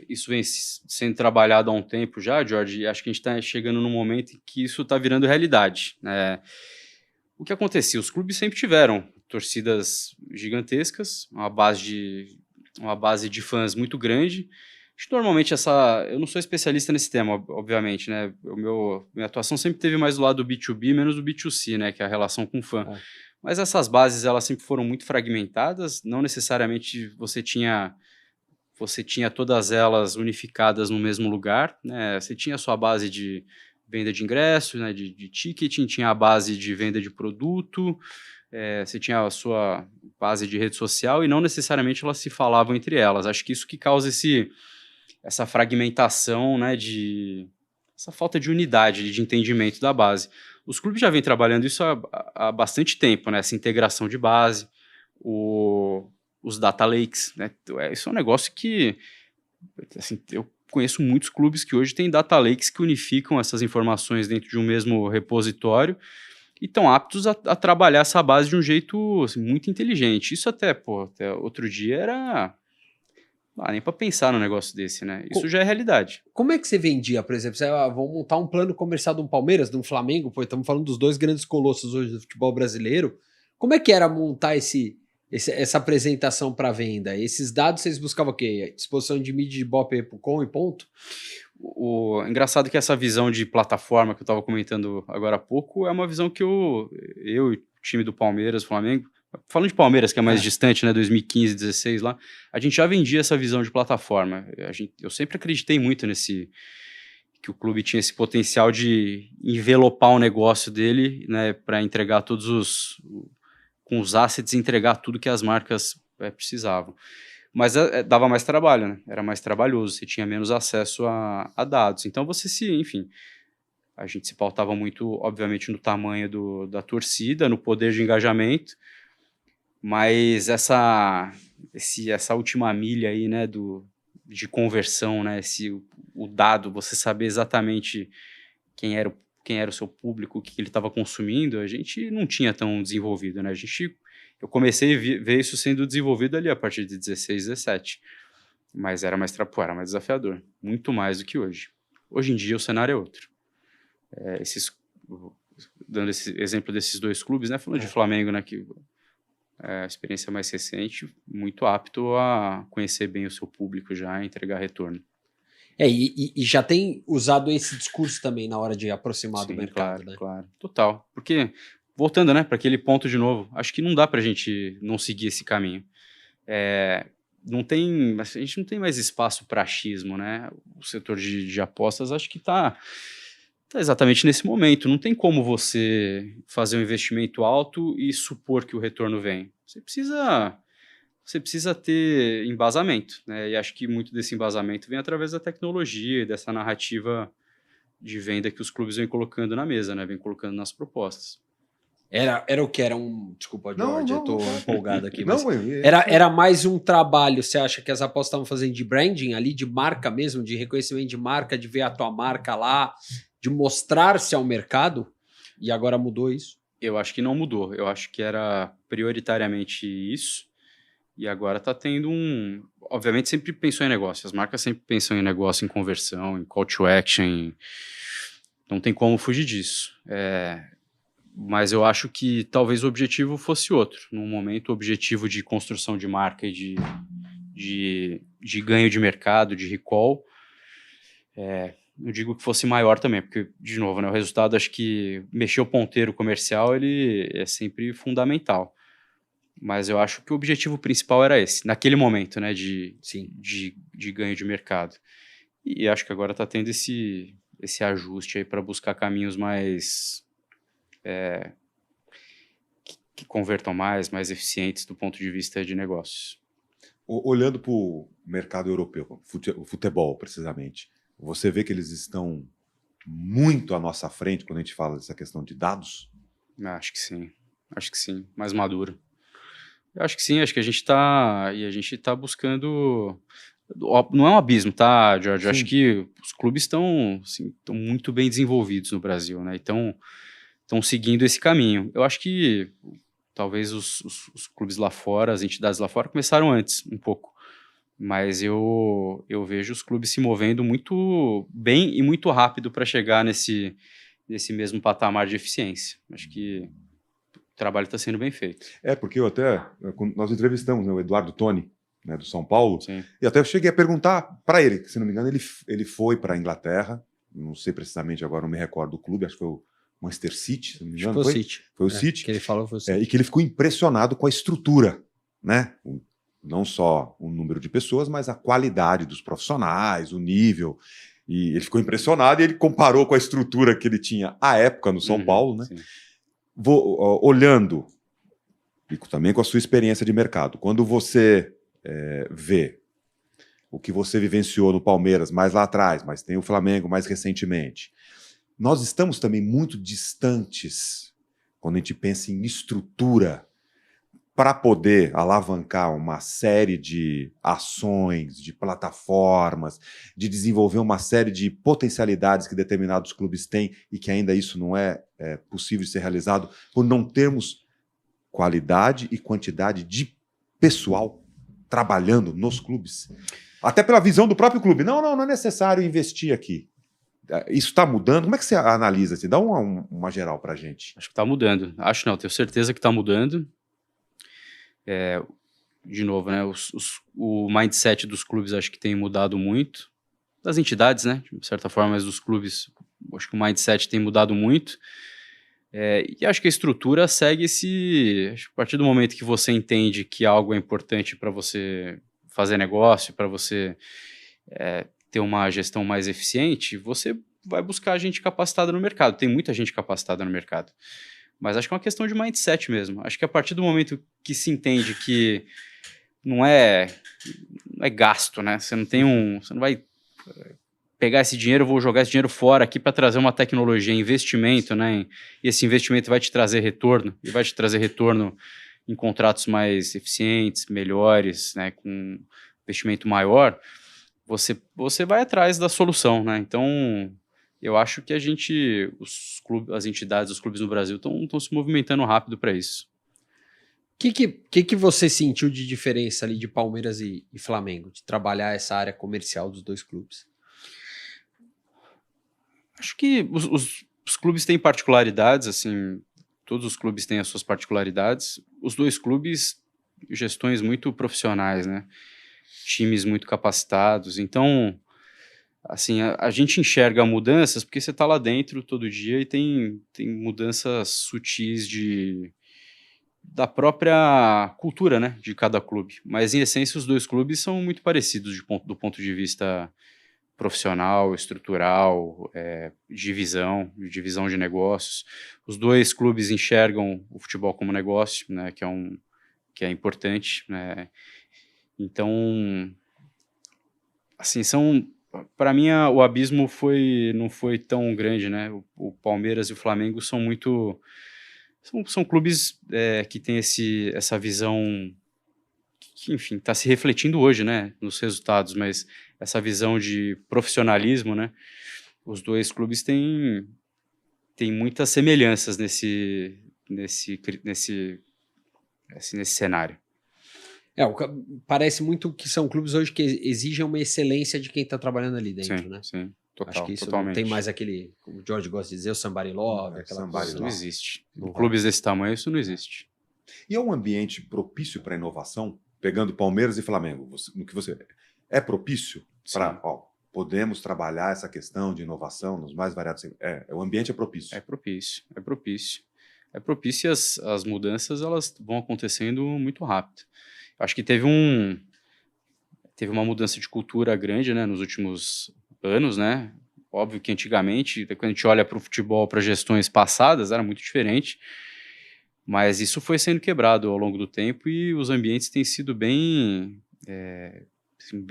isso vem sendo trabalhado há um tempo já, Jorge, e acho que a gente está chegando num momento em que isso está virando realidade. O que acontecia? Os clubes sempre tiveram torcidas gigantescas, uma base de fãs muito grande. Acho que normalmente eu não sou especialista nesse tema, obviamente, né? Minha atuação sempre teve mais do lado do B2B, menos do B2C, né? Que é a relação com o fã. Mas essas bases, elas sempre foram muito fragmentadas, não necessariamente você tinha todas elas unificadas no mesmo lugar, né? Você tinha a sua base de venda de ingressos, né? de ticketing, tinha a base de venda de produto, você tinha a sua base de rede social e não necessariamente elas se falavam entre elas. Acho que isso que causa essa fragmentação, né? Essa falta de unidade, de entendimento da base. Os clubes já vêm trabalhando isso há bastante tempo, né? Essa integração de base, os data lakes, né? Isso é um negócio que, assim, eu conheço muitos clubes que hoje têm data lakes que unificam essas informações dentro de um mesmo repositório e estão aptos a trabalhar essa base de um jeito, assim, muito inteligente. Isso até outro dia era... Não dá nem para pensar num negócio desse, né? Isso já é realidade. Como é que você vendia, por exemplo? Vamos montar um plano comercial de um Palmeiras, de um Flamengo, pô, estamos falando dos dois grandes colossos hoje do futebol brasileiro. Como é que era montar essa apresentação para venda? Esses dados vocês buscavam o quê? Disposição de mídia de Ibope com e ponto? Engraçado que essa visão de plataforma que eu estava comentando agora há pouco é uma visão que eu e o time do Palmeiras, Flamengo, falando de Palmeiras, que é mais distante, né, 2015, 2016 lá, a gente já vendia essa visão de plataforma. Eu sempre acreditei muito que o clube tinha esse potencial de envelopar o negócio dele, né, para entregar com os assets, entregar tudo que as marcas precisavam. Mas dava mais trabalho, né? Era mais trabalhoso, você tinha menos acesso a dados. Então enfim, a gente se pautava muito, obviamente, no tamanho da torcida, no poder de engajamento, mas essa última milha aí, né, de conversão, né, o dado, você saber exatamente quem era o seu público, o que ele estava consumindo, a gente não tinha tão desenvolvido, né? Eu comecei a ver isso sendo desenvolvido ali a partir de 16, 17, mas era mais desafiador, muito mais do que hoje. Hoje em dia o cenário é outro. Dando esse exemplo desses dois clubes, né, falando de Flamengo, né, que a experiência mais recente, muito apto a conhecer bem o seu público já, entregar retorno. E já tem usado esse discurso também na hora de aproximar do mercado, claro, né? Claro, total. Porque, voltando, né, para aquele ponto de novo, acho que não dá para a gente não seguir esse caminho. A gente não tem mais espaço para achismo, né? O setor de apostas acho que está exatamente nesse momento. Não tem como você fazer um investimento alto e supor que o retorno vem. Você precisa você precisa ter embasamento, né? E acho que muito desse embasamento vem através da tecnologia e dessa narrativa de venda que os clubes vêm colocando na mesa, né? Vêm colocando nas propostas. Era o que? Era um... Desculpa, George, eu tô empolgado aqui. Mas Não, era mais um trabalho, você acha que as apostas estavam fazendo de branding ali, de marca mesmo, de reconhecimento de marca, de ver a tua marca lá, de mostrar-se ao mercado? E agora mudou isso? Eu acho que não mudou. Eu acho que era prioritariamente isso. E agora está tendo um... Obviamente sempre pensou em negócio. As marcas sempre pensam em negócio, em conversão, em call to action. Não tem como fugir disso. Mas eu acho que talvez o objetivo fosse outro. Num momento, o objetivo de construção de marca e de ganho de mercado, de recall, eu digo que fosse maior também, porque, de novo, né, o resultado, acho que mexer o ponteiro comercial, ele é sempre fundamental. Mas eu acho que o objetivo principal era esse, naquele momento, né, de ganho de mercado. E acho que agora está tendo esse ajuste aí para buscar caminhos mais... que convertam mais eficientes do ponto de vista de negócios. Olhando para o mercado europeu, o futebol precisamente, você vê que eles estão muito à nossa frente quando a gente fala dessa questão de dados? Acho que sim, mais maduro. Eu acho que sim, acho que a gente está buscando... Não é um abismo, tá, George? Eu acho que os clubes estão muito bem desenvolvidos no Brasil, né? Estão seguindo esse caminho. Eu acho que talvez os clubes lá fora, as entidades lá fora, começaram antes, um pouco. Mas eu vejo os clubes se movendo muito bem e muito rápido para chegar nesse mesmo patamar de eficiência. Acho que o trabalho está sendo bem feito. Porque nós entrevistamos, né, o Eduardo Toni, né, do São Paulo, Sim. E até eu cheguei a perguntar para ele, que, se não me engano, ele foi para a Inglaterra, não sei precisamente agora, não me recordo do clube, acho que foi o Manchester City, se não me engano. Foi o City. Que ele falou foi o City. E que ele ficou impressionado com a estrutura, né? Não só o número de pessoas, mas a qualidade dos profissionais, o nível. E ele ficou impressionado e ele comparou com a estrutura que ele tinha à época no São Paulo, né? Olhando, e também com a sua experiência de mercado, quando você vê o que você vivenciou no Palmeiras mais lá atrás, mas tem o Flamengo mais recentemente, nós estamos também muito distantes, quando a gente pensa em estrutura, para poder alavancar uma série de ações, de plataformas, de desenvolver uma série de potencialidades que determinados clubes têm e que ainda isso não é possível de ser realizado, por não termos qualidade e quantidade de pessoal trabalhando nos clubes. Até pela visão do próprio clube. Não é necessário investir aqui. Isso está mudando? Como é que você analisa? Dá uma geral para a gente. Acho que está mudando. Tenho certeza que está mudando. De novo, né? O mindset dos clubes acho que tem mudado muito. Das entidades, né? De certa forma, mas dos clubes, acho que o mindset tem mudado muito. E acho que a estrutura segue acho que a partir do momento que você entende que algo é importante para você fazer negócio, para você ter uma gestão mais eficiente, você vai buscar gente capacitada no mercado. Tem muita gente capacitada no mercado. Mas acho que é uma questão de mindset mesmo. Acho que a partir do momento que se entende que não é gasto, né? Você não vai pegar esse dinheiro, vou jogar esse dinheiro fora aqui para trazer uma tecnologia, investimento, né? E esse investimento vai te trazer retorno, e vai te trazer retorno em contratos mais eficientes, melhores, né? Com investimento maior, você vai atrás da solução, né? Então, eu acho que as entidades, os clubes no Brasil estão se movimentando rápido para isso. O que você sentiu de diferença ali de Palmeiras e Flamengo, de trabalhar essa área comercial dos dois clubes? Acho que os clubes têm particularidades, assim, todos os clubes têm as suas particularidades. Os dois clubes, gestões muito profissionais, né? Times muito capacitados. Então, assim, a gente enxerga mudanças porque você está lá dentro todo dia e tem mudanças sutis da própria cultura, né, de cada clube. Mas, em essência, os dois clubes são muito parecidos do ponto de vista profissional, estrutural, divisão de negócios. Os dois clubes enxergam o futebol como negócio, né, que que é importante, né? Então, assim, para mim o abismo não foi tão grande, né? O Palmeiras e o Flamengo são são clubes que têm essa visão que, enfim, está se refletindo hoje, né, nos resultados, mas essa visão de profissionalismo, né? Os dois clubes têm muitas semelhanças nesse cenário. Parece muito que são clubes hoje que exigem uma excelência de quem está trabalhando ali dentro, sim, né? Sim, Acho que isso totalmente. não tem mais aquele, como o George gosta de dizer, o somebody love, aquela somebody coisa. Isso não existe. Não Em clubes desse tamanho, isso não existe. E é um ambiente propício para inovação, pegando Palmeiras e Flamengo, no que você é propício para podemos trabalhar essa questão de inovação nos mais variados. O ambiente é propício. É propício e as mudanças elas vão acontecendo muito rápido. Acho que teve uma mudança de cultura grande, né, nos últimos anos, né? Óbvio que antigamente, quando a gente olha para o futebol, para gestões passadas, era muito diferente, mas isso foi sendo quebrado ao longo do tempo e os ambientes têm sido bem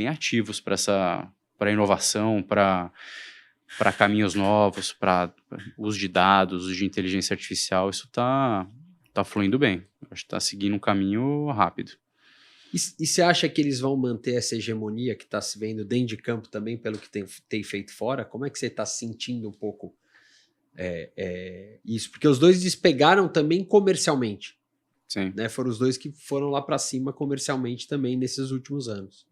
ativos para inovação, para caminhos novos, para uso de dados, uso de inteligência artificial. Isso tá fluindo bem. Acho que está seguindo um caminho rápido. E você acha que eles vão manter essa hegemonia que está se vendo dentro de campo também, pelo que tem feito fora? Como é que você está sentindo um pouco isso? Porque os dois despegaram também comercialmente. Sim. Né? Foram os dois que foram lá para cima comercialmente também nesses últimos anos.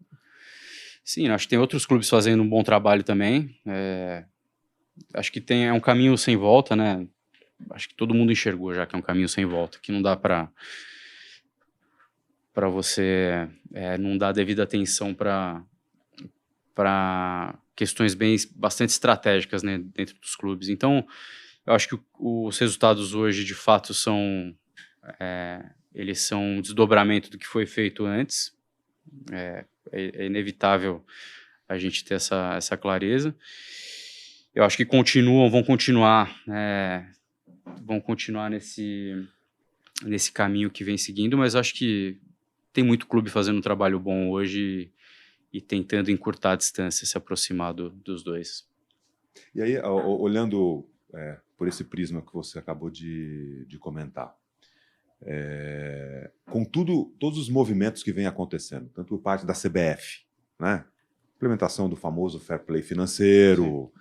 Sim, acho que tem outros clubes fazendo um bom trabalho também. Acho que é um caminho sem volta, né? Acho que todo mundo enxergou já que é um caminho sem volta, que não dá para você não dar devida atenção para questões bastante estratégicas, né, dentro dos clubes. Então, eu acho que os resultados hoje, de fato, eles são um desdobramento do que foi feito antes. É inevitável a gente ter essa clareza. Eu acho que vão continuar nesse caminho que vem seguindo, mas acho que tem muito clube fazendo um trabalho bom hoje e tentando encurtar a distância, se aproximar dos dois. E aí, olhando por esse prisma que você acabou de comentar, com todos os movimentos que vêm acontecendo, tanto por parte da CBF, né? Implementação do famoso fair play financeiro,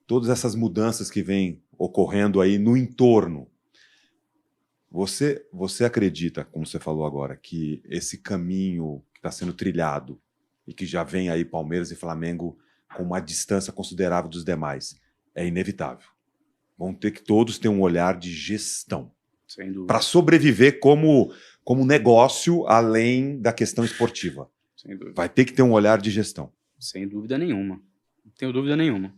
todas essas mudanças que vêm ocorrendo aí no entorno. Você acredita, como você falou agora, que esse caminho que está sendo trilhado e que já vem aí Palmeiras e Flamengo com uma distância considerável dos demais, é inevitável? Vão ter que todos ter um olhar de gestão para sobreviver como negócio além da questão esportiva. Sem dúvida. Vai ter que ter um olhar de gestão. Sem dúvida nenhuma. Não tenho dúvida nenhuma.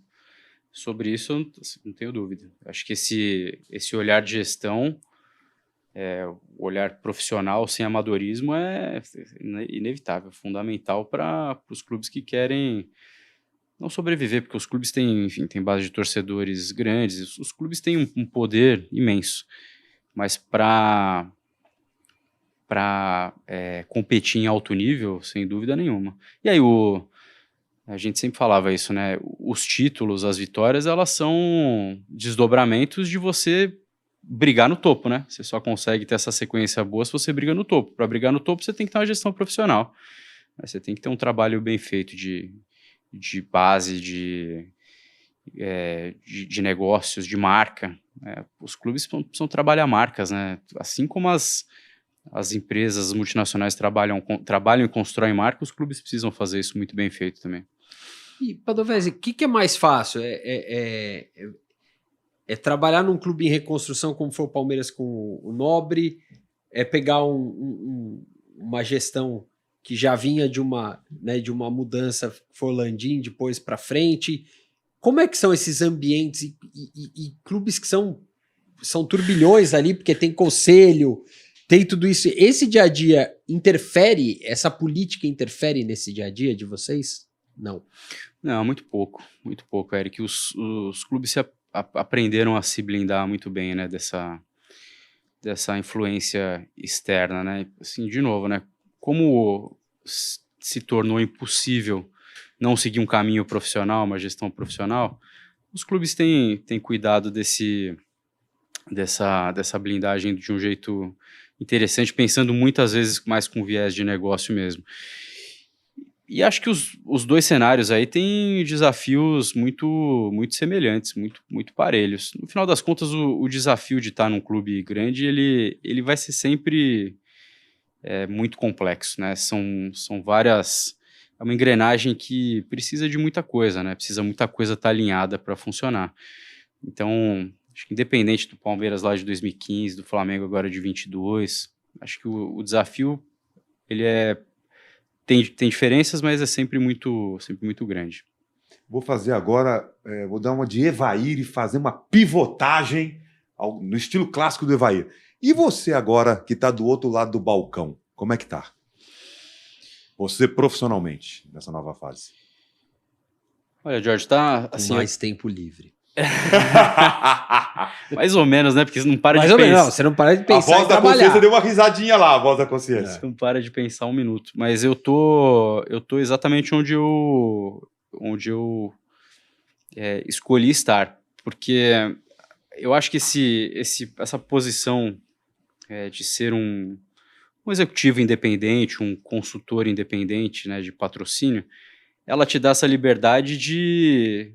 Sobre isso, eu não tenho dúvida. Acho que esse olhar de gestão, o olhar profissional sem amadorismo é inevitável, fundamental para os clubes que querem não sobreviver, porque os clubes têm base de torcedores grandes, os clubes têm um poder imenso, mas para competir em alto nível, sem dúvida nenhuma. E aí a gente sempre falava isso, né? Os títulos, as vitórias, elas são desdobramentos de você brigar no topo, né? Você só consegue ter essa sequência boa se você briga no topo. Para brigar no topo, você tem que ter uma gestão profissional. Você tem que ter um trabalho bem feito de base, de negócios, de marca. Os clubes precisam trabalhar marcas, né? Assim como as empresas, as multinacionais trabalham e constroem marca, os clubes precisam fazer isso muito bem feito também. E, Padovese, o que é mais fácil? É trabalhar num clube em reconstrução como foi o Palmeiras com o Nobre? É pegar uma gestão que já vinha de uma mudança, foi o Landim, depois para frente? Como é que são esses ambientes e clubes que são turbilhões ali, porque tem conselho, tem tudo isso. Esse dia a dia interfere, essa política interfere nesse dia a dia de vocês? Não. Não, muito pouco, Eric. Os clubes aprenderam a se blindar muito bem, né, dessa influência externa, né? Assim, de novo, né? Como se tornou impossível não seguir um caminho profissional, uma gestão profissional, os clubes têm cuidado dessa blindagem de um jeito interessante, pensando muitas vezes mais com viés de negócio mesmo. E acho que os dois cenários aí têm desafios muito semelhantes, muito parelhos. No final das contas, o desafio de estar num clube grande, ele vai ser sempre muito complexo, né? São várias... É uma engrenagem que precisa de muita coisa, né? Precisa muita coisa estar alinhada para funcionar. Então, acho que independente do Palmeiras lá de 2015, do Flamengo agora de 22, acho que o desafio, ele tem diferenças, mas é sempre muito grande. Vou fazer agora, vou dar uma de Evair e fazer uma pivotagem no estilo clássico do Evair. E você agora, que está do outro lado do balcão, como é que tá? Você profissionalmente, nessa nova fase. Olha, Jorge, tá assim... Com mais tempo livre. Mais ou menos, né? Porque você não para mais de ou menos, pensar. não, você não para de pensar. A voz da consciência deu uma risadinha lá, a voz da consciência. Você não para de pensar um minuto. Mas eu tô exatamente onde eu escolhi estar. Porque eu acho que essa posição de ser um executivo independente, um consultor independente, né, de patrocínio, ela te dá essa liberdade de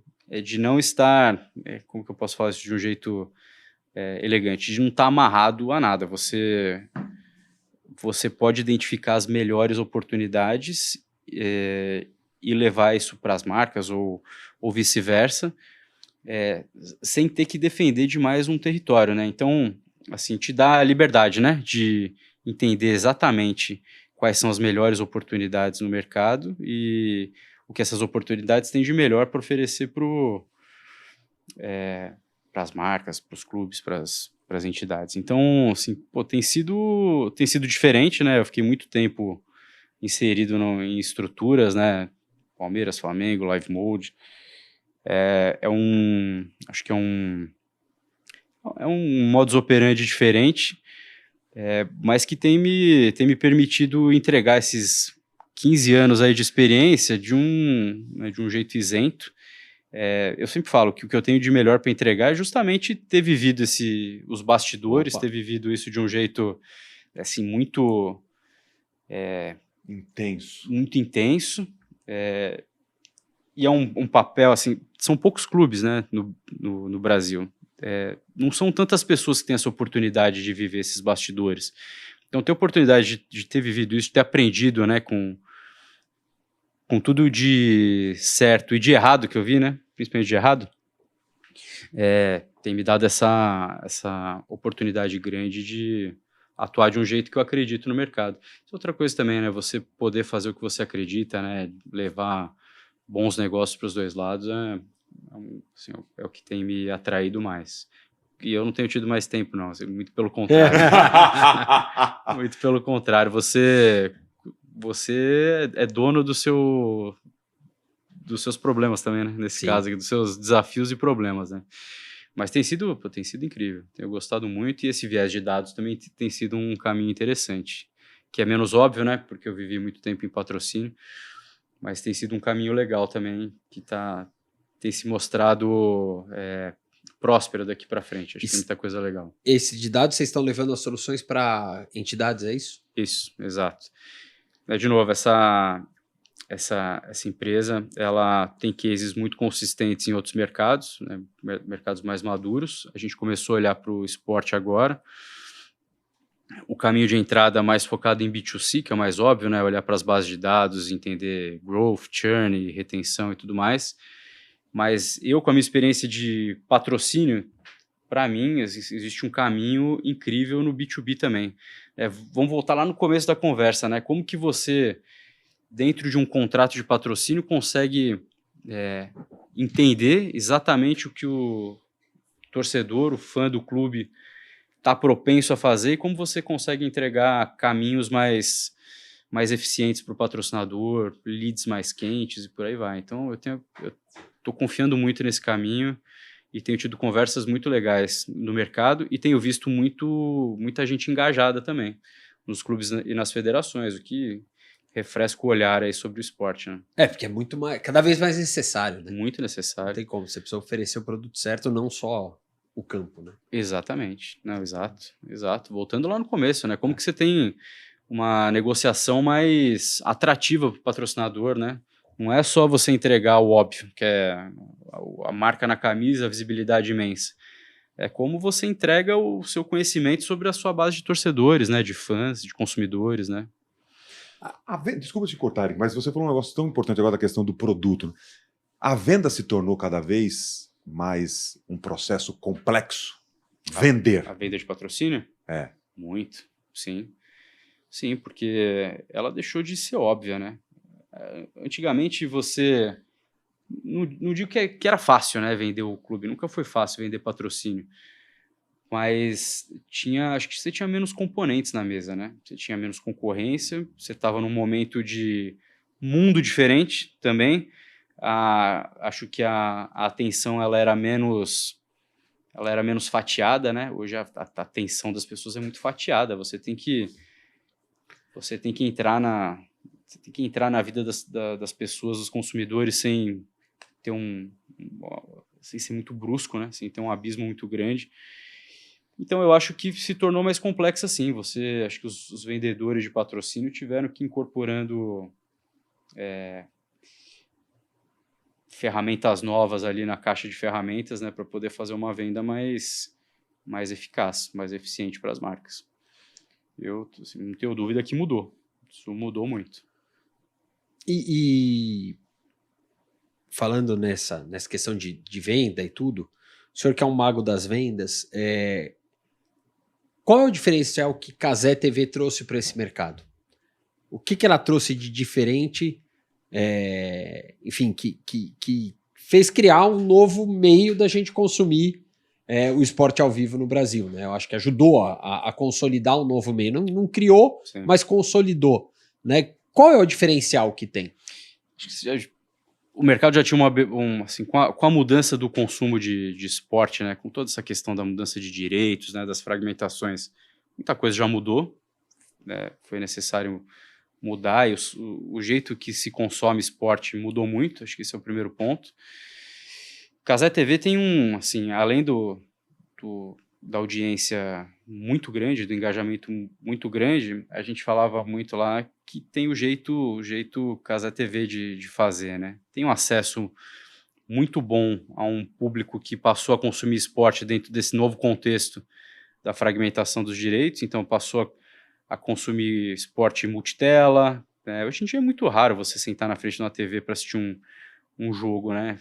não estar, como que eu posso falar isso de um jeito elegante, de não estar amarrado a nada. Você pode identificar as melhores oportunidades e levar isso para as marcas ou vice-versa, sem ter que defender demais um território, né? Então, assim, te dá a liberdade, né, de entender exatamente quais são as melhores oportunidades no mercado e o que essas oportunidades têm de melhor para oferecer para as marcas, para os clubes, para as entidades. Então, assim, tem sido diferente, né? Eu fiquei muito tempo inserido em estruturas, né? Palmeiras, Flamengo, Live Mode. Acho que é um modus operandi diferente, mas que tem me permitido entregar esses 15 anos aí de experiência de um jeito isento. Eu sempre falo que o que eu tenho de melhor para entregar é justamente ter vivido os bastidores, ter vivido isso de um jeito assim, muito intenso. E é um papel, assim, são poucos clubes, né, no Brasil. Não são tantas pessoas que têm essa oportunidade de viver esses bastidores. Então, ter a oportunidade de ter vivido isso, ter aprendido, né, com tudo de certo e de errado que eu vi, né, principalmente de errado, tem me dado essa oportunidade grande de atuar de um jeito que eu acredito no mercado. Outra coisa também, né, você poder fazer o que você acredita, né, levar bons negócios para os dois lados, assim, é o que tem me atraído mais. E eu não tenho tido mais tempo, não, assim, muito pelo contrário. Muito pelo contrário, você é dono dos seus problemas também, né? Nesse caso aqui, dos seus desafios e problemas, né? Mas tem sido incrível, tenho gostado muito, e esse viés de dados também tem sido um caminho interessante, que é menos óbvio, né? Porque eu vivi muito tempo em patrocínio, mas tem sido um caminho legal também, que tem se mostrado próspero daqui para frente. Acho que tem muita coisa legal. Esse de dados, vocês estão levando as soluções para entidades, é isso? Isso, exato. De novo, essa empresa, ela tem cases muito consistentes em outros mercados, né, mercados mais maduros. A gente começou a olhar para o esporte agora. O caminho de entrada mais focado em B2C, que é o mais óbvio, né, olhar para as bases de dados, entender growth, churn, retenção e tudo mais. Mas eu, com a minha experiência de patrocínio, para mim, existe um caminho incrível no B2B também. Vamos voltar lá no começo da conversa, né? Como que você, dentro de um contrato de patrocínio, consegue entender exatamente o que o torcedor, o fã do clube, está propenso a fazer e como você consegue entregar caminhos mais eficientes para o patrocinador, leads mais quentes e por aí vai. Então, eu estou confiando muito nesse caminho e tenho tido conversas muito legais no mercado e tenho visto muita gente engajada também nos clubes e nas federações, o que refresca o olhar aí sobre o esporte, né? Porque é muito mais, cada vez mais necessário, né? Muito Não necessário. tem como, você precisa oferecer o produto certo, não só o campo, né? Exatamente. Não, exato. Voltando lá no começo, né? Como que você tem uma negociação mais atrativa para o patrocinador, né? Não é só você entregar o óbvio, que é a marca na camisa, a visibilidade imensa. É como você entrega o seu conhecimento sobre a sua base de torcedores, né? De fãs, de consumidores, né? Desculpa te cortar, Eric, mas você falou um negócio tão importante agora da questão do produto, né? A venda se tornou cada vez mais um processo complexo. Vender. A venda de patrocínio? É. Muito, sim. Sim, porque ela deixou de ser óbvia, né? Antigamente você... Não digo que era fácil, né, vender o clube. Nunca foi fácil vender patrocínio. Mas acho que você tinha menos componentes na mesa, né? Você tinha menos concorrência, você estava num momento de mundo diferente também. Acho que a atenção ela era menos fatiada, né? Hoje a atenção das pessoas é muito fatiada. Você tem que entrar na vida das pessoas, dos consumidores, sem ter sem ser muito brusco, né? Sem ter um abismo muito grande. Então, eu acho que se tornou mais complexo assim. Acho que os vendedores de patrocínio tiveram que ir incorporando ferramentas novas ali na caixa de ferramentas, né, para poder fazer uma venda mais eficaz, mais eficiente para as marcas. Eu assim, não tenho dúvida que mudou. Isso mudou muito. E falando nessa questão de venda e tudo, o senhor que é um mago das vendas, qual é o diferencial que Cazé TV trouxe para esse mercado? O que ela trouxe de diferente, enfim, que fez criar um novo meio da gente consumir o esporte ao vivo no Brasil, né? Eu acho que ajudou a consolidar um novo meio. Não criou, sim, mas consolidou, né? Qual é o diferencial que tem? Acho que o mercado já tinha assim, com a mudança do consumo de esporte, né, com toda essa questão da mudança de direitos, né, das fragmentações, muita coisa já mudou, né, foi necessário mudar, e o jeito que se consome esporte mudou muito, acho que esse é o primeiro ponto. Cazé TV tem assim, além da audiência muito grande, do engajamento muito grande, a gente falava muito lá que tem o jeito Cazé TV de fazer, né? Tem um acesso muito bom a um público que passou a consumir esporte dentro desse novo contexto da fragmentação dos direitos, então passou a consumir esporte multitela, né? Hoje em dia é muito raro você sentar na frente de uma TV para assistir um jogo, né?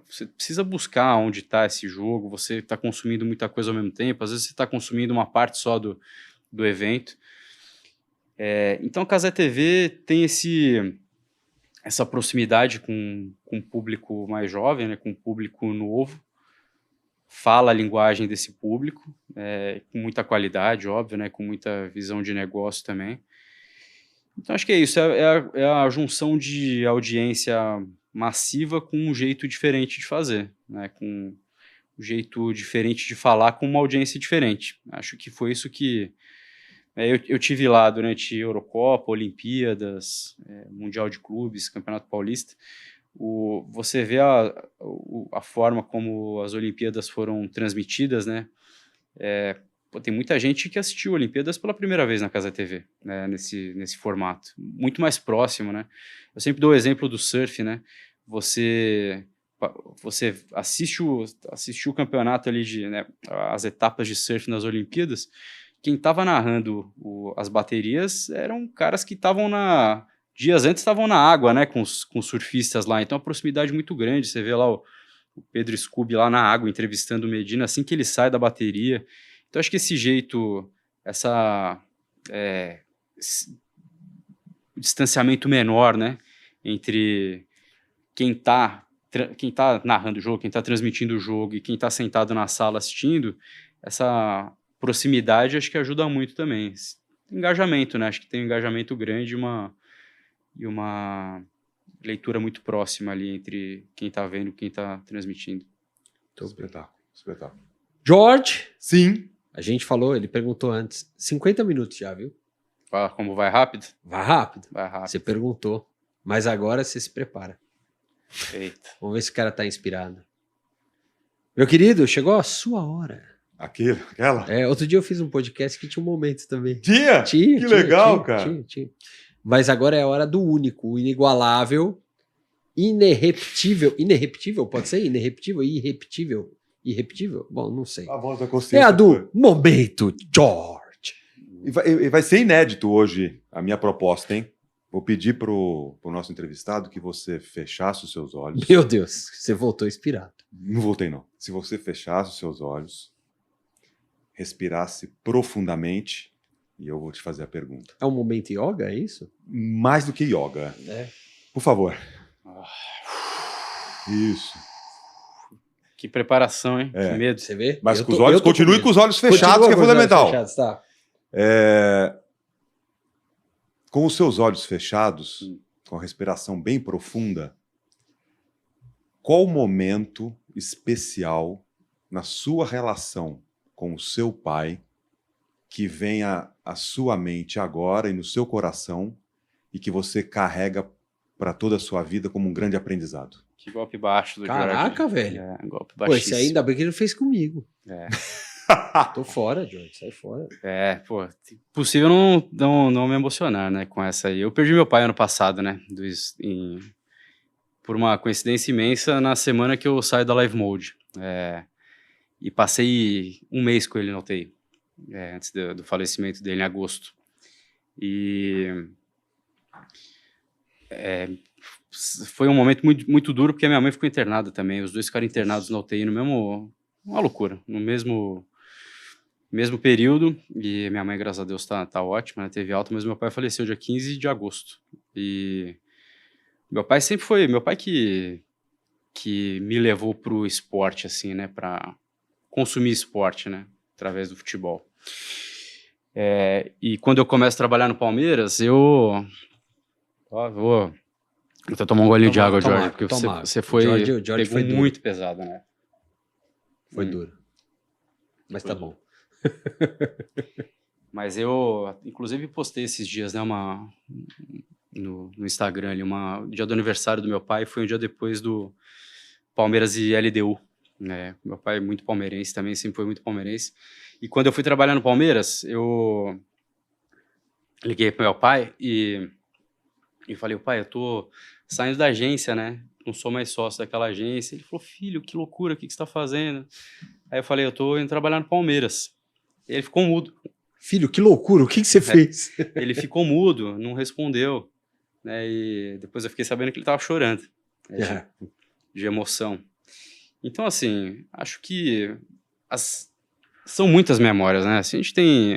Você precisa buscar onde está esse jogo, você está consumindo muita coisa ao mesmo tempo, às vezes você está consumindo uma parte só do evento. Então a Cazé TV tem essa proximidade com um público mais jovem, né, com um público novo, fala a linguagem desse público, com muita qualidade, óbvio, né, com muita visão de negócio também. Então acho que é isso, é a junção de audiência massiva com um jeito diferente de fazer, né, com um jeito diferente de falar com uma audiência diferente. Acho que foi isso que... Eu tive lá durante Eurocopa, Olimpíadas, Mundial de Clubes, Campeonato Paulista. Você vê a forma como as Olimpíadas foram transmitidas, né? Tem muita gente que assistiu Olimpíadas pela primeira vez na Cazé TV, né, nesse formato, muito mais próximo, né? Eu sempre dou o exemplo do surf, né? Você assistiu o campeonato ali né, as etapas de surf nas Olimpíadas. Quem estava narrando as baterias eram caras que estavam dias antes estavam na água, né, com os surfistas lá. Então a proximidade muito grande. Você vê lá o Pedro Scooby lá na água entrevistando o Medina assim que ele sai da bateria. Então acho que esse jeito, esse distanciamento menor, né, entre quem tá narrando o jogo, quem está transmitindo o jogo e quem está sentado na sala assistindo, essa proximidade acho que ajuda muito também. Engajamento, né? Acho que tem um engajamento grande e uma leitura muito próxima ali entre quem está vendo e quem está transmitindo. Espetáculo. George. Sim. A gente falou, ele perguntou antes. 50 minutos já, viu? Como vai rápido? Vai rápido. Vai rápido. Você perguntou. Mas agora você se prepara. Eita. Vamos ver se o cara tá inspirado. Meu querido, chegou a sua hora. Aquela? Outro dia eu fiz um podcast que tinha um momento também. Tinha? Que legal, cara. Tinha. Mas agora é a hora do único, o inigualável, inerrepetível, pode ser? Inerrepetível, irrepetível? Bom, não sei. A voz da consciência. É a do Momento George. E vai ser inédito hoje a minha proposta, hein? Vou pedir pro nosso entrevistado que você fechasse os seus olhos. Meu Deus, você voltou inspirado. Não voltei, não. Se você fechasse os seus olhos, respirasse profundamente, e eu vou te fazer a pergunta. É um momento yoga, é isso? Mais do que yoga. Por favor. Isso. Que preparação, hein? Que medo. Você vê? Mas com os olhos, continue com os olhos fechados, que é fundamental. Fechados, tá. Com os seus olhos fechados, com a respiração bem profunda, qual momento especial na sua relação com o seu pai que vem à sua mente agora e no seu coração e que você carrega para toda a sua vida como um grande aprendizado? Que golpe baixo do Caraca, George. velho. Golpe Pô, baixíssimo. esse ainda bem que ele não fez comigo. Tô fora, George, sai fora. Possível não me emocionar, né, com essa aí. Eu perdi meu pai ano passado, né, por uma coincidência imensa, na semana que eu saio da Live Mode. E passei um mês com ele na UTI, antes do falecimento dele, em agosto. E foi um momento muito, muito duro, porque a minha mãe ficou internada também. Os dois ficaram internados na UTI no mesmo... Uma loucura, no mesmo período, e minha mãe, graças a Deus, tá ótima, né? Teve alta, mas meu pai faleceu dia 15 de agosto. E meu pai sempre foi, meu pai que me levou pro esporte, assim, né, pra consumir esporte, né, através do futebol. E quando eu começo a trabalhar no Palmeiras, vou tomar um golinho de água, Jorge, porque você foi, George foi muito pesado, né? Foi duro. Mas tá bom. Mas eu, inclusive, postei esses dias, né, no Instagram, ali, dia do aniversário do meu pai, foi um dia depois do Palmeiras e LDU, né? Meu pai é muito palmeirense também, sempre foi muito palmeirense. E quando eu fui trabalhar no Palmeiras, eu liguei pro meu pai e falei, pai, eu tô saindo da agência, né? Não sou mais sócio daquela agência. Ele falou, filho, que loucura, o que você tá fazendo? Aí eu falei, eu tô indo trabalhar no Palmeiras. E ele ficou mudo. Filho, que loucura, o que você fez? Ele ficou mudo, não respondeu, né? E depois eu fiquei sabendo que ele tava chorando, né, de emoção. Então, assim, acho que são muitas memórias, né? Assim,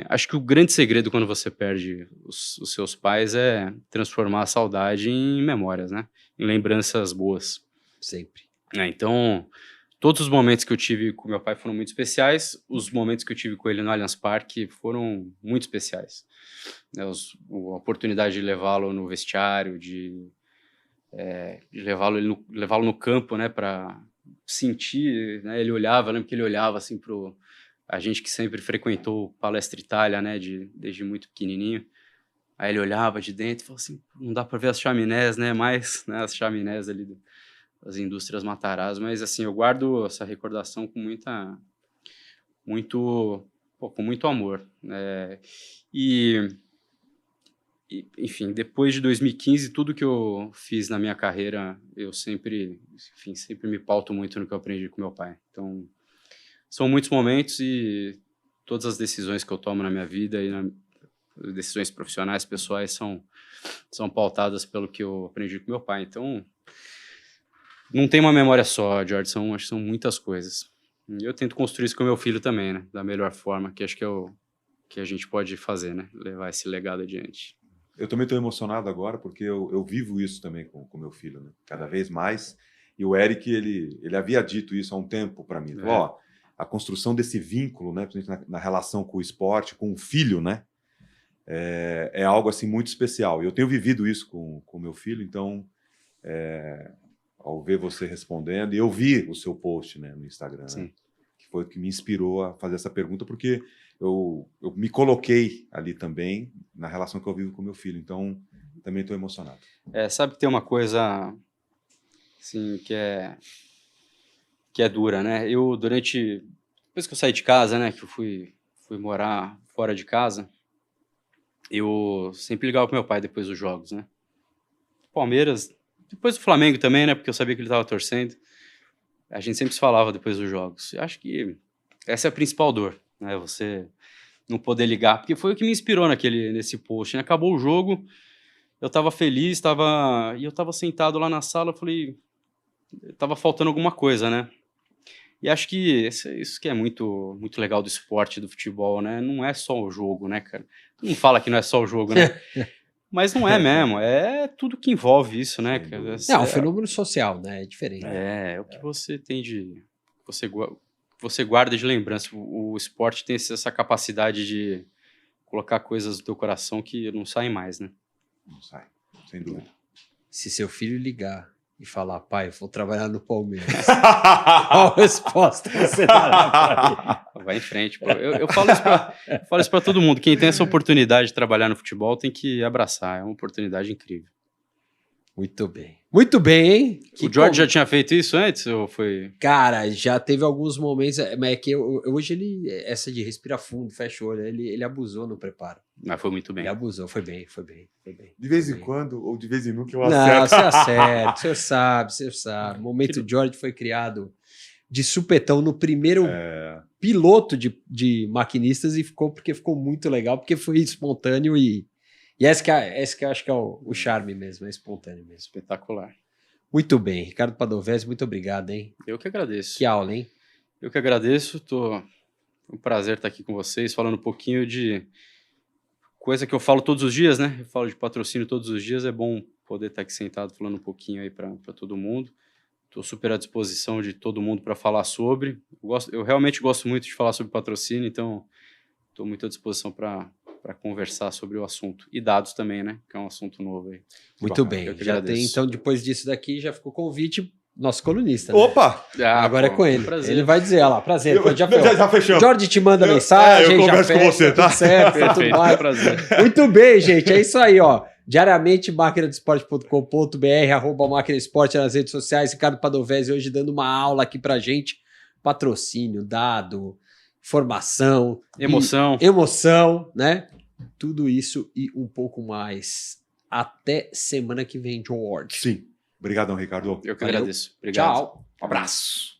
acho que o grande segredo quando você perde os seus pais é transformar a saudade em memórias, né? Em lembranças boas. Sempre. Então, todos os momentos que eu tive com meu pai foram muito especiais. Os momentos que eu tive com ele no Allianz Parque foram muito especiais. A oportunidade de levá-lo no vestiário, de levá-lo no campo, né, para sentir, né, ele olhava, eu lembro que ele olhava assim a gente que sempre frequentou Palestra Itália, né, desde muito pequenininho. Aí ele olhava de dentro e falou assim, não dá para ver as chaminés, né, mais, né, as chaminés ali das indústrias Matarazzo, mas assim, eu guardo essa recordação com muito amor, né? Enfim, depois de 2015, tudo que eu fiz na minha carreira, eu sempre me pauto muito no que eu aprendi com meu pai. Então, são muitos momentos e todas as decisões que eu tomo na minha vida e decisões profissionais, pessoais, são pautadas pelo que eu aprendi com meu pai. Então, não tem uma memória só, George, acho que são muitas coisas. E eu tento construir isso com meu filho também, né? Da melhor forma, que acho que é o que a gente pode fazer, né? Levar esse legado adiante. Eu também estou emocionado agora, porque eu vivo isso também com meu filho, né? Cada vez mais. E o Eric, ele havia dito isso há um tempo para mim. Ó, a construção desse vínculo, né? Na relação com o esporte, com o filho, né? É algo assim muito especial. E eu tenho vivido isso com meu filho, então ao ver você respondendo, e eu vi o seu post, né, no Instagram, né, que foi o que me inspirou a fazer essa pergunta, porque eu me coloquei ali também na relação que eu vivo com meu filho, então também estou emocionado. Sabe que tem uma coisa assim, que é dura, né? Depois que eu saí de casa, né, que eu fui morar fora de casa, eu sempre ligava pro meu pai depois dos jogos, né? Palmeiras, depois do Flamengo também, né, porque eu sabia que ele estava torcendo. A gente sempre se falava depois dos jogos. Eu acho que essa é a principal dor, né? Você não poder ligar, porque foi o que me inspirou nesse post, né? Acabou o jogo, eu estava feliz, e eu estava sentado lá na sala, eu falei, estava faltando alguma coisa, né? E acho que isso que é muito, muito legal do esporte, do futebol, né? Não é só o jogo, né, cara? Todo mundo fala que não é só o jogo, né? Mas não é mesmo, é tudo que envolve isso, né, cara? É um fenômeno social, né? É diferente. É o que você tem você guarda de lembrança. O esporte tem essa capacidade de colocar coisas no teu coração que não saem mais, né? Não sai, sem dúvida. Se seu filho ligar e falar, pai, eu vou trabalhar no Palmeiras, qual a resposta você dará pra ele? Vai em frente, pô. Eu falo isso pra todo mundo. Quem tem essa oportunidade de trabalhar no futebol tem que abraçar. É uma oportunidade incrível. Muito bem. Muito bem, hein? O George já tinha feito isso antes ou foi... Cara, já teve alguns momentos, mas é que hoje essa de respirar fundo, fecha o olho, ele abusou no preparo. Mas foi muito bem. Ele abusou, foi bem. De vez em quando, ou de vez em nunca, eu acerto. Não, você acerta, você sabe. O momento George foi criado de supetão no primeiro piloto de maquinistas e ficou muito legal, porque foi espontâneo e esse que eu acho que é o charme mesmo, é espontâneo mesmo. Espetacular. Muito bem, Ricardo Padovese, muito obrigado, hein? Eu que agradeço. Que aula, hein? Eu que agradeço, um prazer estar aqui com vocês, falando um pouquinho de coisa que eu falo todos os dias, né? Eu falo de patrocínio todos os dias, é bom poder estar aqui sentado falando um pouquinho aí para todo mundo. Estou super à disposição de todo mundo para falar sobre. Eu realmente gosto muito de falar sobre patrocínio, então estou muito à disposição para conversar sobre o assunto. E dados também, né? Que é um assunto novo aí. Muito bem. Já tem, então, depois disso daqui, já ficou convite, nosso colunista. Né? Opa! Agora é com ele. Prazer. Ele vai dizer, olha lá, prazer. Já fechamos. Jorge te manda mensagem. Eu converso com você, tá? Tudo certo, tudo mais. Prazer. Muito bem, gente. É isso aí, ó. Diariamente, maquinadesporte.com.br, @maquinadesporte nas redes sociais. Ricardo Padovese hoje dando uma aula aqui pra gente. Patrocínio, dado, formação. Emoção, né? Tudo isso e um pouco mais. Até semana que vem, George. Sim. Obrigadão, Ricardo. Eu que agradeço. Obrigado. Tchau. Um abraço.